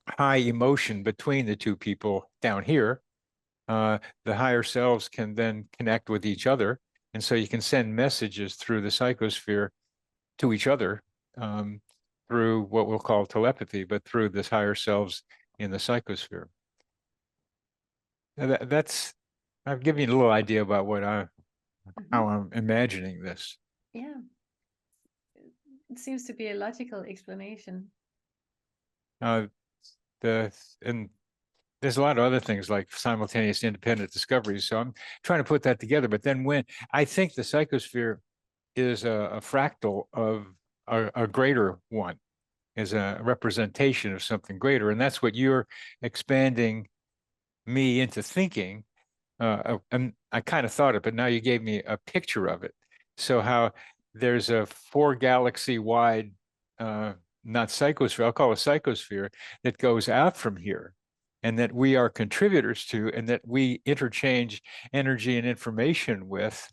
high emotion between the two people down here. The higher selves can then connect with each other. And so you can send messages through the psychosphere to each other through what we'll call telepathy, but through this higher selves in the psychosphere. That's, I've given you a little idea about what how I'm imagining this. Yeah. It seems to be a logical explanation. And there's a lot of other things like simultaneous independent discoveries. So I'm trying to put that together. But then when I think the psychosphere is a fractal of a greater one, is a representation of something greater. And that's what you're expanding me into thinking. And I kind of thought it, but now you gave me a picture of it. So how there's a 4 galaxy wide, not psychosphere, I'll call it psychosphere, that goes out from here, and that we are contributors to, and that we interchange energy and information with.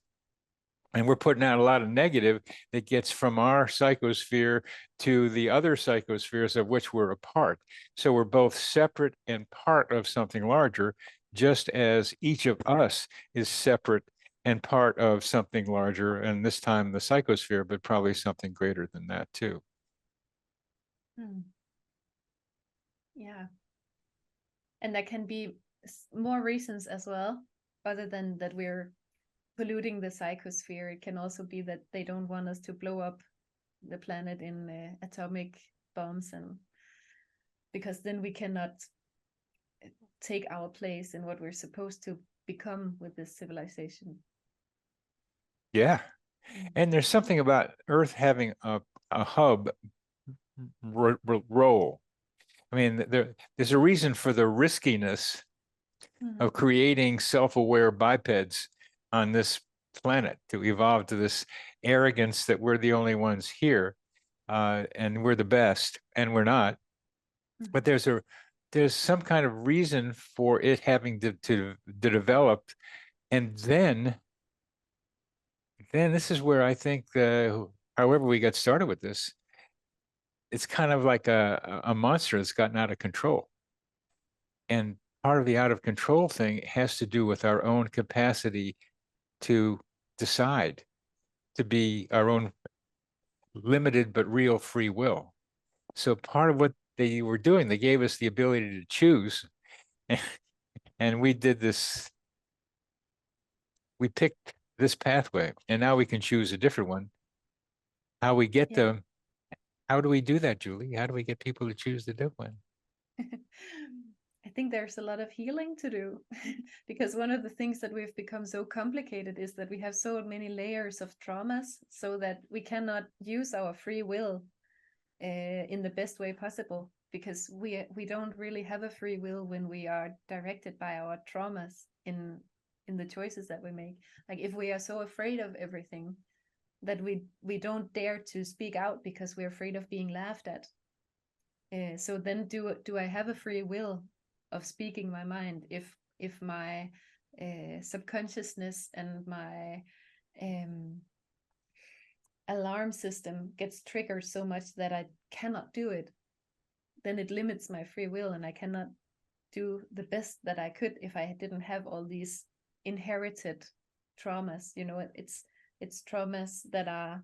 And we're putting out a lot of negative that gets from our psychosphere to the other psychospheres of which we're a part. So we're both separate and part of something larger, just as each of us is separate and part of something larger, and this time the psychosphere, but probably something greater than that too. Yeah. And there can be more reasons as well, other than that we're polluting the psychosphere. It can also be that they don't want us to blow up the planet in atomic bombs, and because then we cannot take our place in what we're supposed to become with this civilization. Yeah. And there's something about Earth having a hub role. I mean, there's a reason for the riskiness of creating self-aware bipeds on this planet, to evolve to this arrogance that we're the only ones here, and we're the best, and we're not. But there's some kind of reason for it having to develop, and then this is where I think, however we got started with this, it's kind of like a monster that's gotten out of control. And part of the out of control thing has to do with our own capacity to decide, to be our own limited but real free will. So part of what they were doing, they gave us the ability to choose. And we did this, we picked this pathway, and now we can choose a different one. How we get them, how do we do that, Julie? How do we get people to choose the different one? I think there's a lot of healing to do, because one of the things that we've become so complicated is that we have so many layers of traumas, so that we cannot use our free will in the best way possible, because we don't really have a free will when we are directed by our traumas in the choices that we make. Like if we are so afraid of everything that we don't dare to speak out because we're afraid of being laughed at. So then do I have a free will of speaking my mind if my subconsciousness and my alarm system gets triggered so much that I cannot do it? Then it limits my free will, and I cannot do the best that I could if I didn't have all these inherited traumas. You know, it's traumas that are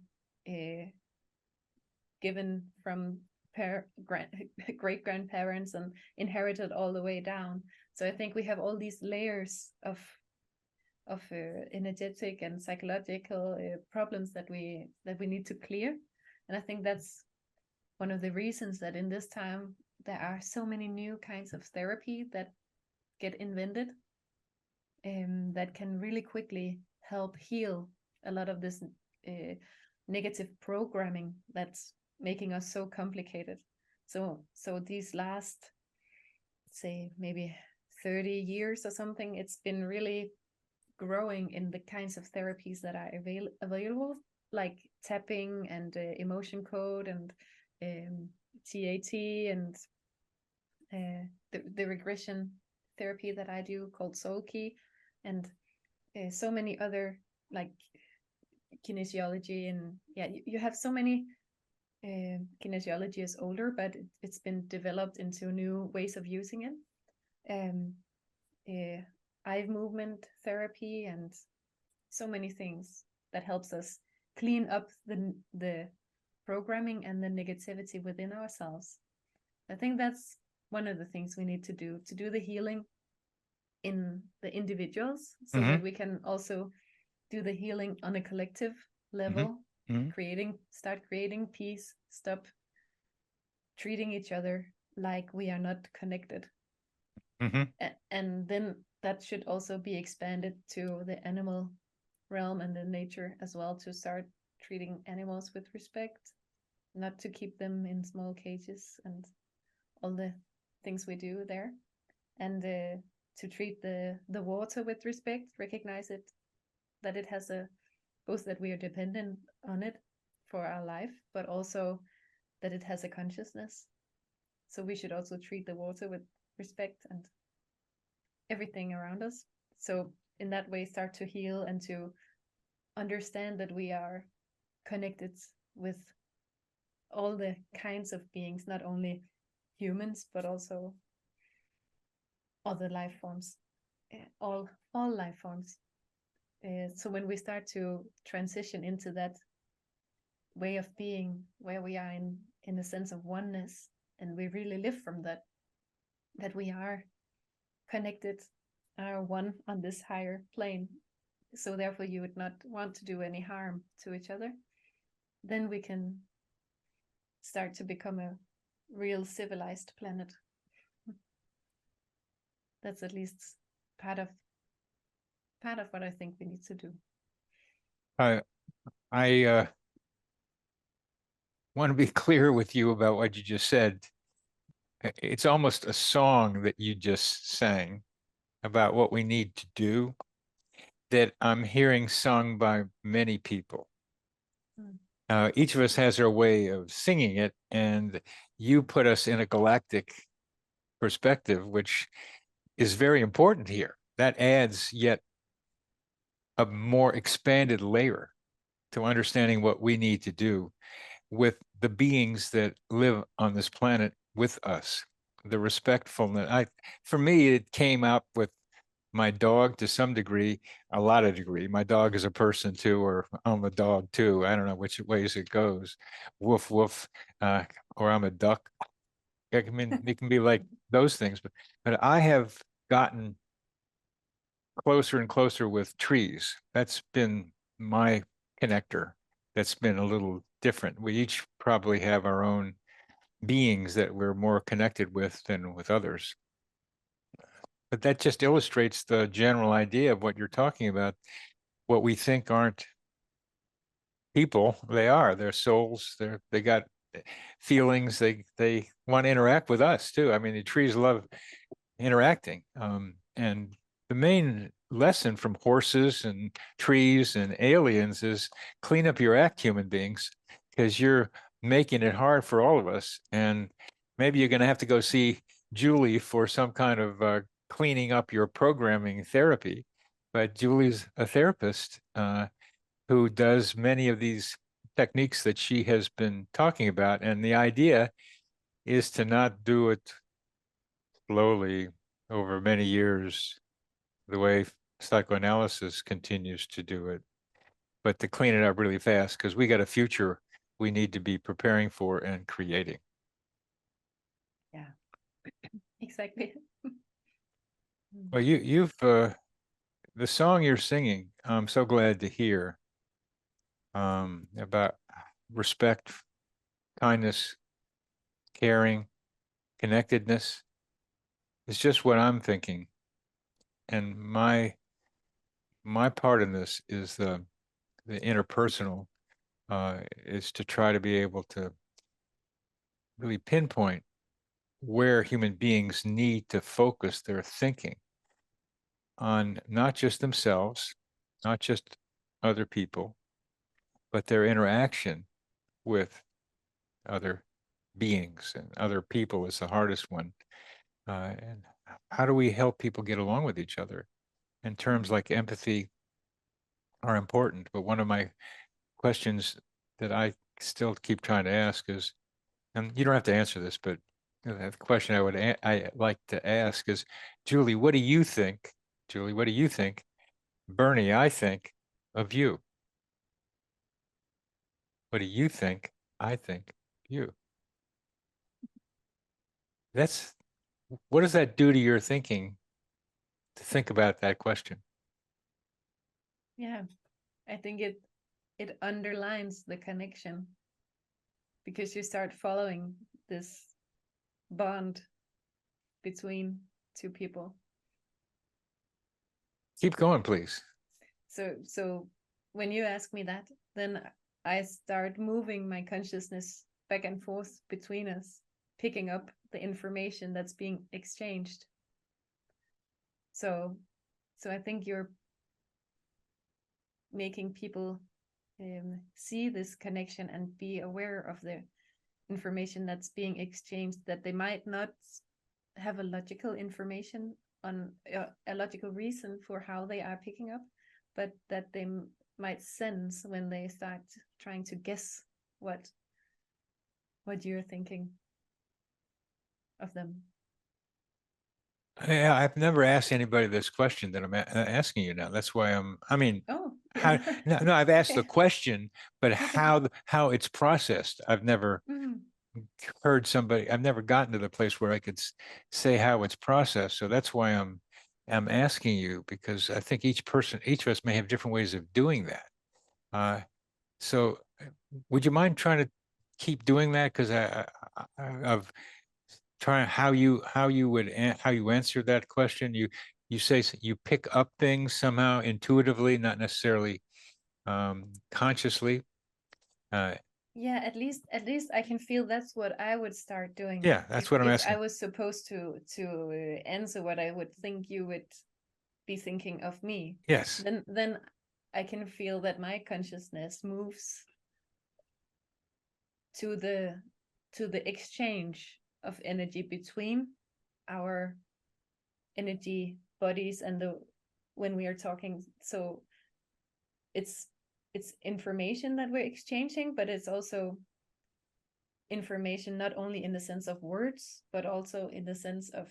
given from great grandparents and inherited all the way down. So I think we have all these layers of energetic and psychological problems that we need to clear. And I think that's one of the reasons that in this time there are so many new kinds of therapy that get invented, that can really quickly help heal a lot of this negative programming that's making us so complicated. So these last, say, maybe 30 years or something, it's been really growing in the kinds of therapies that are available, like tapping and emotion code and TAT and the regression therapy that I do called Soul Key, and so many other, like kinesiology. And yeah, you have so many. Kinesiology is older, but it's been developed into new ways of using it. Eye movement therapy and so many things that helps us clean up the programming and the negativity within ourselves. I think that's one of the things we need to do the healing in the individuals, so that we can also do the healing on a collective level, start creating peace, stop treating each other like we are not connected. And then that should also be expanded to the animal realm and the nature as well, to start treating animals with respect, not to keep them in small cages and all the things we do there, and to treat the water with respect, recognize it, that it has both that we are dependent on it for our life, but also that it has a consciousness. So we should also treat the water with respect and everything around us. So in that way, start to heal and to understand that we are connected with all the kinds of beings, not only humans, but also other life forms, all life forms. So when we start to transition into that way of being, where we are in a sense of oneness, and we really live from that we are connected, are one on this higher plane, so therefore you would not want to do any harm to each other, then we can start to become a real civilized planet. That's at least part of what I think we need to do. I want to be clear with you about what you just said. It's almost a song that you just sang about what we need to do, that I'm hearing sung by many people. Each of us has our way of singing it, and you put us in a galactic perspective, which is very important here. That adds yet a more expanded layer to understanding what we need to do with the beings that live on this planet with us. The respectfulness. For me, it came up with my dog to some degree, a lot of degree. My dog is a person too, or I'm a dog too. I don't know which ways it goes. Woof, woof, or I'm a duck. I mean, it can be like those things, but I have gotten closer and closer with trees. That's been my connector. That's been a little different. We each probably have our own beings that we're more connected with than with others. But that just illustrates the general idea of what you're talking about. What we think aren't people, they are. They're souls. They got feelings. They want to interact with us too. I mean, the trees love interacting. And the main lesson from horses and trees and aliens is clean up your act, human beings, because you're making it hard for all of us. And maybe you're going to have to go see Julie for some kind of cleaning up your programming therapy. But Julie's a therapist who does many of these techniques that she has been talking about. And the idea is to not do it slowly over many years, the way psychoanalysis continues to do it, but to clean it up really fast, because we got a future we need to be preparing for and creating. Yeah, exactly. Well, you've the song you're singing, I'm so glad to hear, about respect, kindness, caring, connectedness. It's just what I'm thinking and my part in this is the interpersonal, is to try to be able to really pinpoint where human beings need to focus their thinking on not just themselves, not just other people, but their interaction with other beings, and other people is the hardest one. And how do we help people get along with each other? And terms like empathy are important, but one of my questions that I still keep trying to ask is, and you don't have to answer this, but the question I like to ask is, Julie, what do you think? Julie, what do you think? Bernie, I think of you. What do you think? I think you. That's, what does that do to your thinking to think about that question? Yeah, I think it underlines the connection, because you start following this bond between two people. Keep going, please. So when you ask me that, then I start moving my consciousness back and forth between us, picking up the information that's being exchanged. So I think you're making people see this connection and be aware of the information that's being exchanged, that they might not have a logical information on a logical reason for how they are picking up, but that they might sense when they start trying to guess what you're thinking of them. Yeah, I've never asked anybody this question that I'm asking you now. That's why I mean, Oh, how, no, I've asked the okay. question, but Okay. how it's processed. I've never Mhm. heard somebody, I've never gotten to the place where I could say how it's processed. So that's why I'm asking you, because I think each of us may have different ways of doing that. So would you mind trying to keep doing that? Because of trying how you answer that question. You say you pick up things somehow intuitively, not necessarily consciously. Yeah, at least I can feel that's what I would start doing. Yeah, that's what I'm If I asking. was supposed to answer what I would think you would be thinking of me, Yes. then I can feel that my consciousness moves to the exchange of energy between our energy bodies and the when we are talking. So it's information that we're exchanging, but it's also information not only in the sense of words, but also in the sense of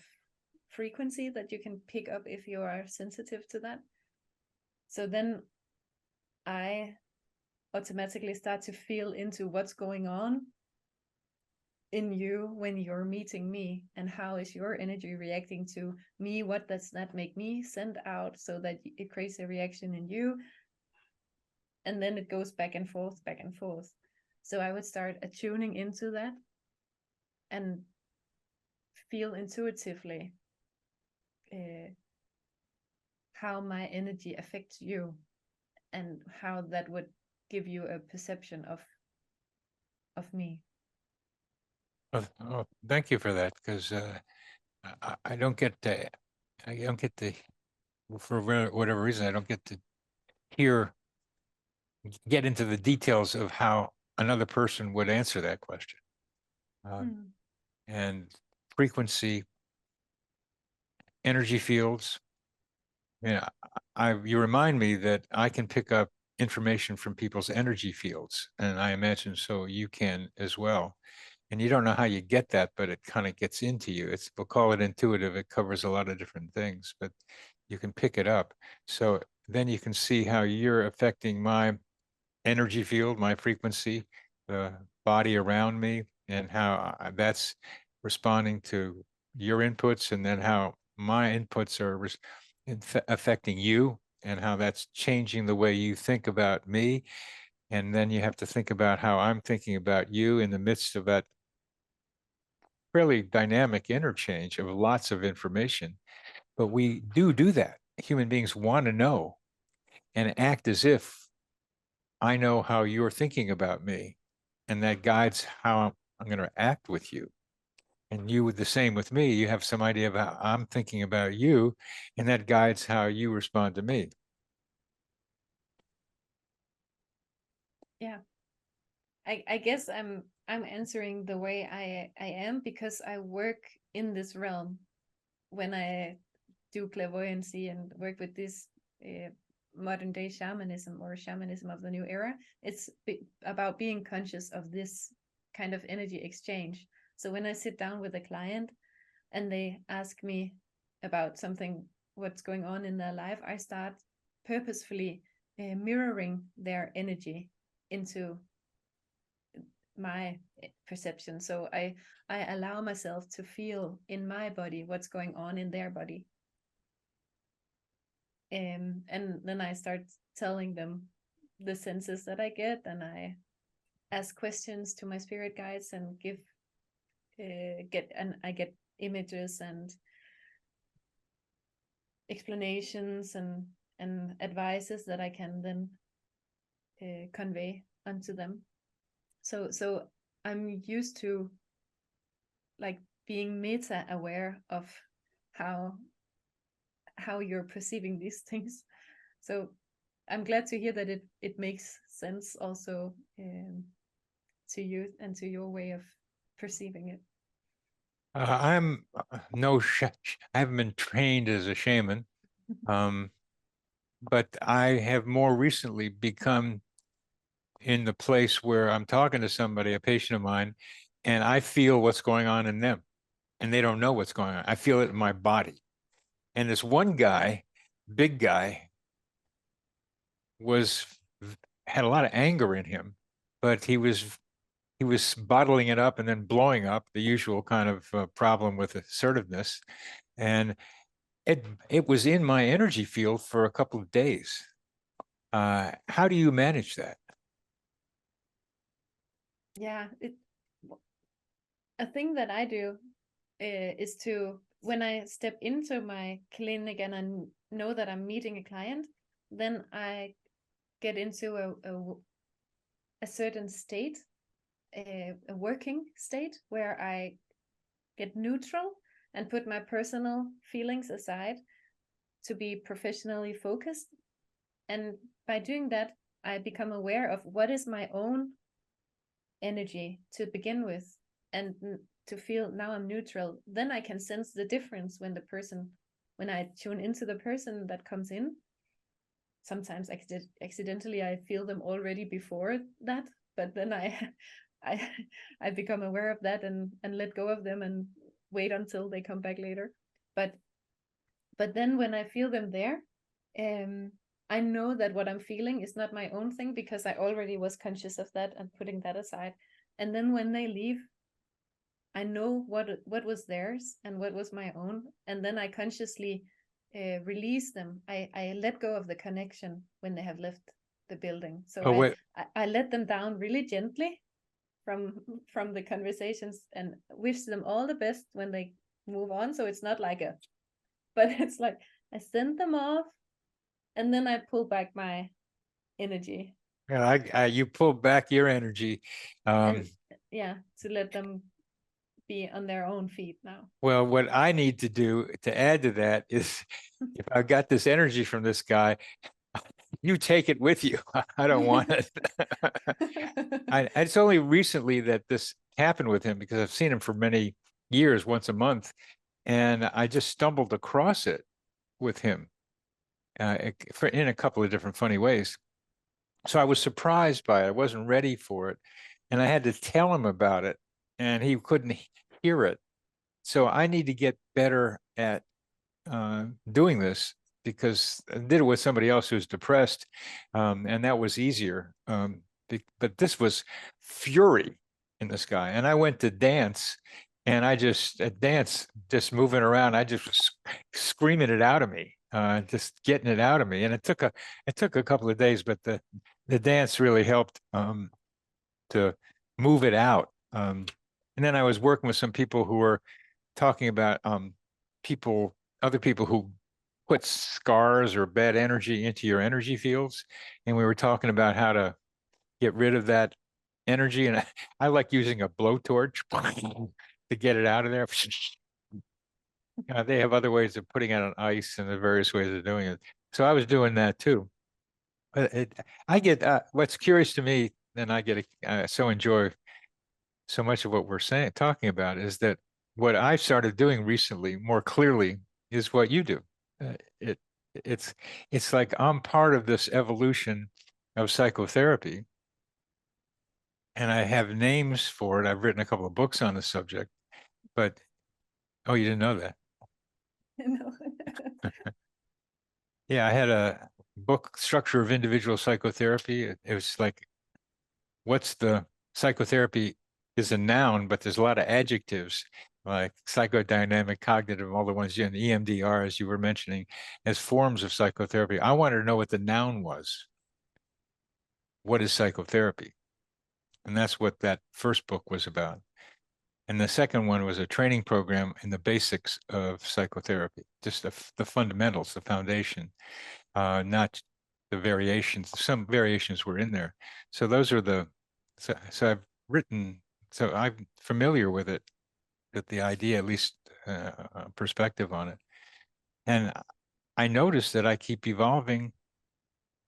frequency that you can pick up if you are sensitive to that. So then I automatically start to feel into what's going on in you when you're meeting me, and how is your energy reacting to me, what does that make me send out, so that it creates a reaction in you, and then it goes back and forth, back and forth. So I would start attuning into that and feel intuitively how my energy affects you, and how that would give you a perception of me. Oh, thank you for that, because I don't get to, for whatever reason, I don't get to get into the details of how another person would answer that question. And frequency, energy fields. You remind me that I can pick up information from people's energy fields, and I imagine so you can as well. And you don't know how you get that, but it kind of gets into you. We'll call it intuitive. It covers a lot of different things, but you can pick it up. So then you can see how you're affecting my energy field, my frequency, the body around me, and how that's responding to your inputs, and then how my inputs are affecting you, and how that's changing the way you think about me. And then you have to think about how I'm thinking about you in the midst of that fairly dynamic interchange of lots of information. But we do that. human beings want to know and act as if I know how you're thinking about me, and that guides how I'm going to act with you. And you would the same with me. You have some idea of how I'm thinking about you, and that guides how you respond to me. Yeah. I guess I'm answering the way I am because I work in this realm when I do clairvoyancy and work with this modern day shamanism or shamanism of the new era. It's about being conscious of this kind of energy exchange. So when I sit down with a client and they ask me about something, what's going on in their life, I start purposefully mirroring their energy into my perception. So I allow myself to feel in my body what's going on in their body. And then I start telling them the senses that I get, and I ask questions to my spirit guides and I get images and explanations and advices that I can then convey unto them. So I'm used to like being meta aware of how you're perceiving these things. So I'm glad to hear that it makes sense also to you and to your way of perceiving it. I'm no, I haven't been trained as a shaman, but I have more recently become in the place where I'm talking to somebody, a patient of mine, and I feel what's going on in them, and they don't know what's going on. I feel it in my body. And this one guy, big guy, had a lot of anger in him, but he was bottling it up and then blowing up, the usual kind of problem with assertiveness. And it was in my energy field for a couple of days. How do you manage that? Yeah, a thing that I do is to, when I step into my clinic and I know that I'm meeting a client, then I get into a certain state, a working state where I get neutral and put my personal feelings aside to be professionally focused. And by doing that, I become aware of what is my own energy to begin with, and to feel now I'm neutral. Then I can sense the difference when I tune into the person that comes in. Sometimes accidentally I feel them already before that, but then I become aware of that and let go of them and wait until they come back later. But then when I feel them there, I know that what I'm feeling is not my own thing because I already was conscious of that and putting that aside. And then when they leave, I know what was theirs and what was my own, and then I consciously release them. I let go of the connection when they have left the building. So I let them down really gently from the conversations and wish them all the best when they move on. So it's not like but it's like I send them off and then I pull back my energy. Yeah, you pull back your energy. And yeah, to let them be on their own feet now. Well, what I need to do to add to that is if I got this energy from this guy, you take it with you. I don't want it. It's only recently that this happened with him because I've seen him for many years, once a month, and I just stumbled across it with him in a couple of different funny ways. So I was surprised by it. I wasn't ready for it, and I had to tell him about it, and he couldn't hear it. So I need to get better at doing this because I did it with somebody else who's depressed, and that was easier. But this was fury in this guy. And I went to dance, and I just at dance, just moving around, I just was screaming it out of me, just getting it out of me. And it took a couple of days, but the dance really helped to move it out. And then I was working with some people who were talking about other people who put scars or bad energy into your energy fields. And we were talking about how to get rid of that energy. And I like using a blowtorch to get it out of there. They have other ways of putting it on ice and the various ways of doing it. So I was doing that too. I get what's curious to me, and so enjoy so much of what we're talking about is that what I've started doing recently more clearly is what you do. Uh, it it's like I'm part of this evolution of psychotherapy, and I have names for it. I've written a couple of books on the subject, but oh, you didn't know that? No. Yeah, I had a book, Structure of Individual Psychotherapy. It was like, what's the psychotherapy is a noun, but there's a lot of adjectives like psychodynamic, cognitive, all the ones in EMDR, as you were mentioning, as forms of psychotherapy. I wanted to know what the noun was. What is psychotherapy? And that's what that first book was about. And the second one was a training program in the basics of psychotherapy, just the fundamentals, the foundation, not the variations. Some variations were in there. So those are so I've written, so I'm familiar with it, with the idea, at least perspective on it. And I notice that I keep evolving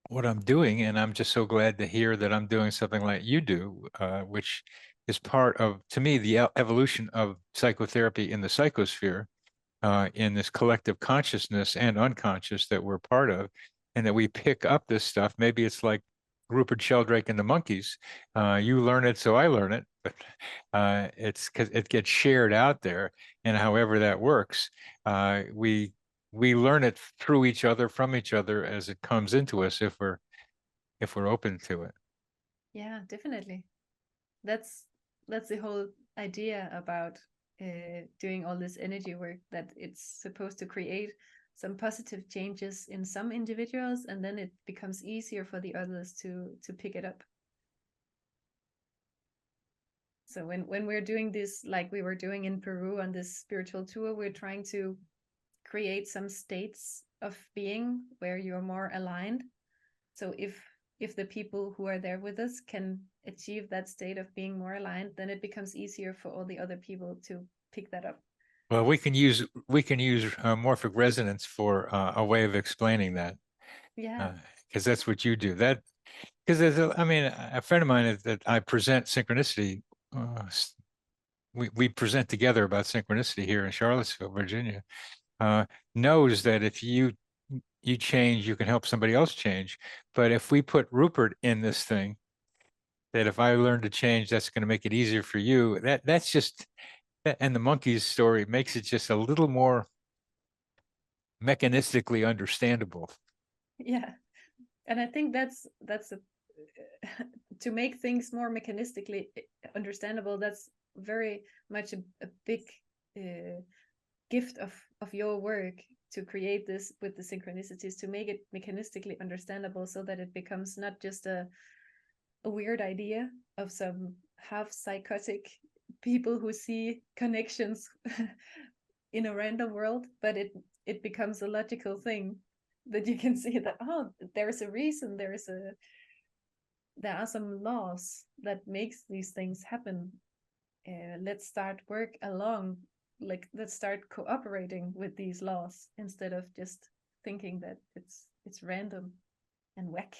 what I'm doing, and I'm just so glad to hear that I'm doing something like you do, which is part of, to me, the evolution of psychotherapy in the psychosphere, in this collective consciousness and unconscious that we're part of, and that we pick up this stuff. Maybe it's like Rupert Sheldrake and the monkeys. You learn it, so I learn it. But it's because it gets shared out there, and however that works, we learn it through each other, from each other, as it comes into us, if we're open to it. Yeah, definitely. That's the whole idea about doing all this energy work, that it's supposed to create some positive changes in some individuals, and then it becomes easier for the others to pick it up. So when we're doing this, like we were doing in Peru on this spiritual tour, we're trying to create some states of being where you're more aligned. So if the people who are there with us can achieve that state of being more aligned, then it becomes easier for all the other people to pick that up. Well, we can use morphic resonance for a way of explaining that, Yeah. because that's what you do. That because I mean, a friend of mine that I present synchronicity. We present together about synchronicity here in Charlottesville, Virginia. Knows that if you change, you can help somebody else change. But if we put Rupert in this thing, that if I learn to change, that's going to make it easier for you. That's just, and the monkey's story makes it just a little more mechanistically understandable. Yeah. And I think that's a to make things more mechanistically understandable, that's very much a big gift of your work, to create this with the synchronicities, to make it mechanistically understandable, so that it becomes not just a weird idea of some half psychotic people who see connections in a random world, but it becomes a logical thing that you can see that, oh, there's a reason, there are some laws that makes these things happen. Let's start work along, like let's start cooperating with these laws, instead of just thinking that it's random and whack.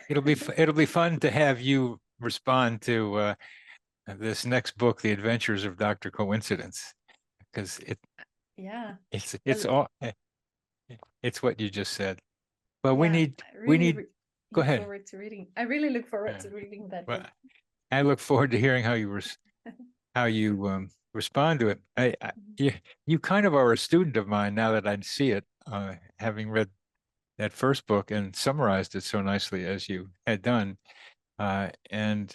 It'll be fun to have you respond to this next book, The Adventures of Dr. Coincidence, because Yeah. it's all it's what you just said. But Yeah, we need go look ahead. forward to reading. I really look forward to reading that Well, book. I look forward to hearing how you respond to it. You kind of are a student of mine now that I see it, having read that first book and summarized it so nicely as you had done. And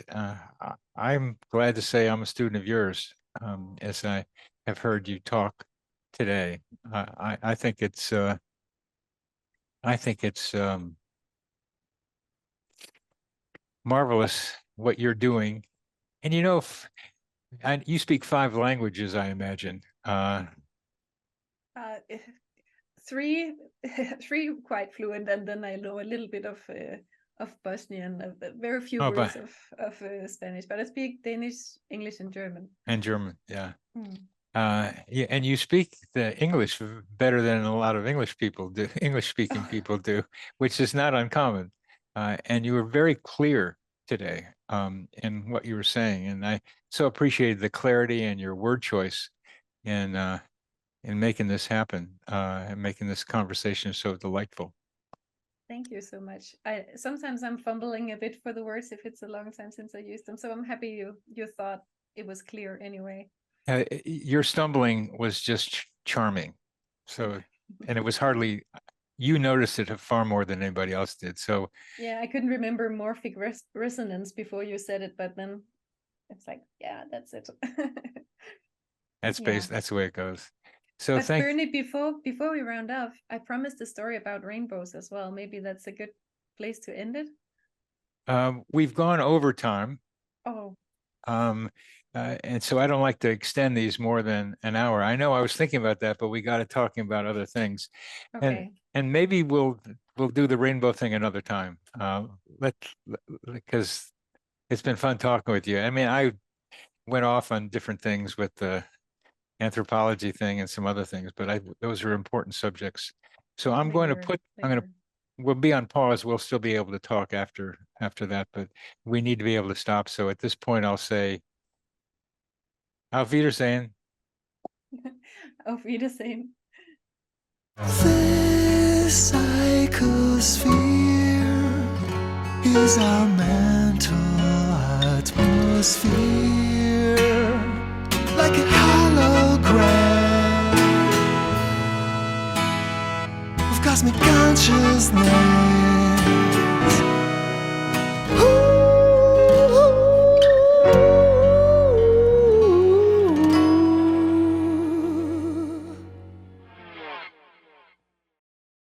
I'm glad to say I'm a student of yours, as I have heard you talk today. I think it's marvelous what you're doing. And you speak 5 languages, I imagine. Uh, three three quite fluent, and then I know a little bit of Bosnian, very few Oh, words but of Spanish, but I speak Danish, English, and German. and German, yeah. Mm. Yeah, and you speak the English better than a lot of English people do, English-speaking people do, which is not uncommon. And you were very clear today in what you were saying, and I so appreciated the clarity and your word choice in making this happen and making this conversation so delightful. Thank you so much. Sometimes I'm fumbling a bit for the words if it's a long time since I used them, so I'm happy you thought it was clear anyway. Your stumbling was just charming. So, and it was hardly, you noticed it far more than anybody else did. So yeah, I couldn't remember morphic resonance before you said it, but then it's like, yeah, that's it. that's Yeah. that's the way it goes. So But Bernie, before we round off, I promised a story about rainbows as well. Maybe that's a good place to end it. We've gone over time. Oh. And so I don't like to extend these more than an hour. I know I was thinking about that, but we got to talking about other things. Okay. And maybe we'll do the rainbow thing another time. Because it's been fun talking with you. I mean, I went off on different things with the anthropology thing and some other things, but those are important subjects. So we'll be on pause. We'll still be able to talk after that, but we need to be able to stop. So at this point, I'll say, Auf Wiedersehen. Auf Wiedersehen. This psychosphere is our mental atmosphere, like a hologram of cosmic consciousness.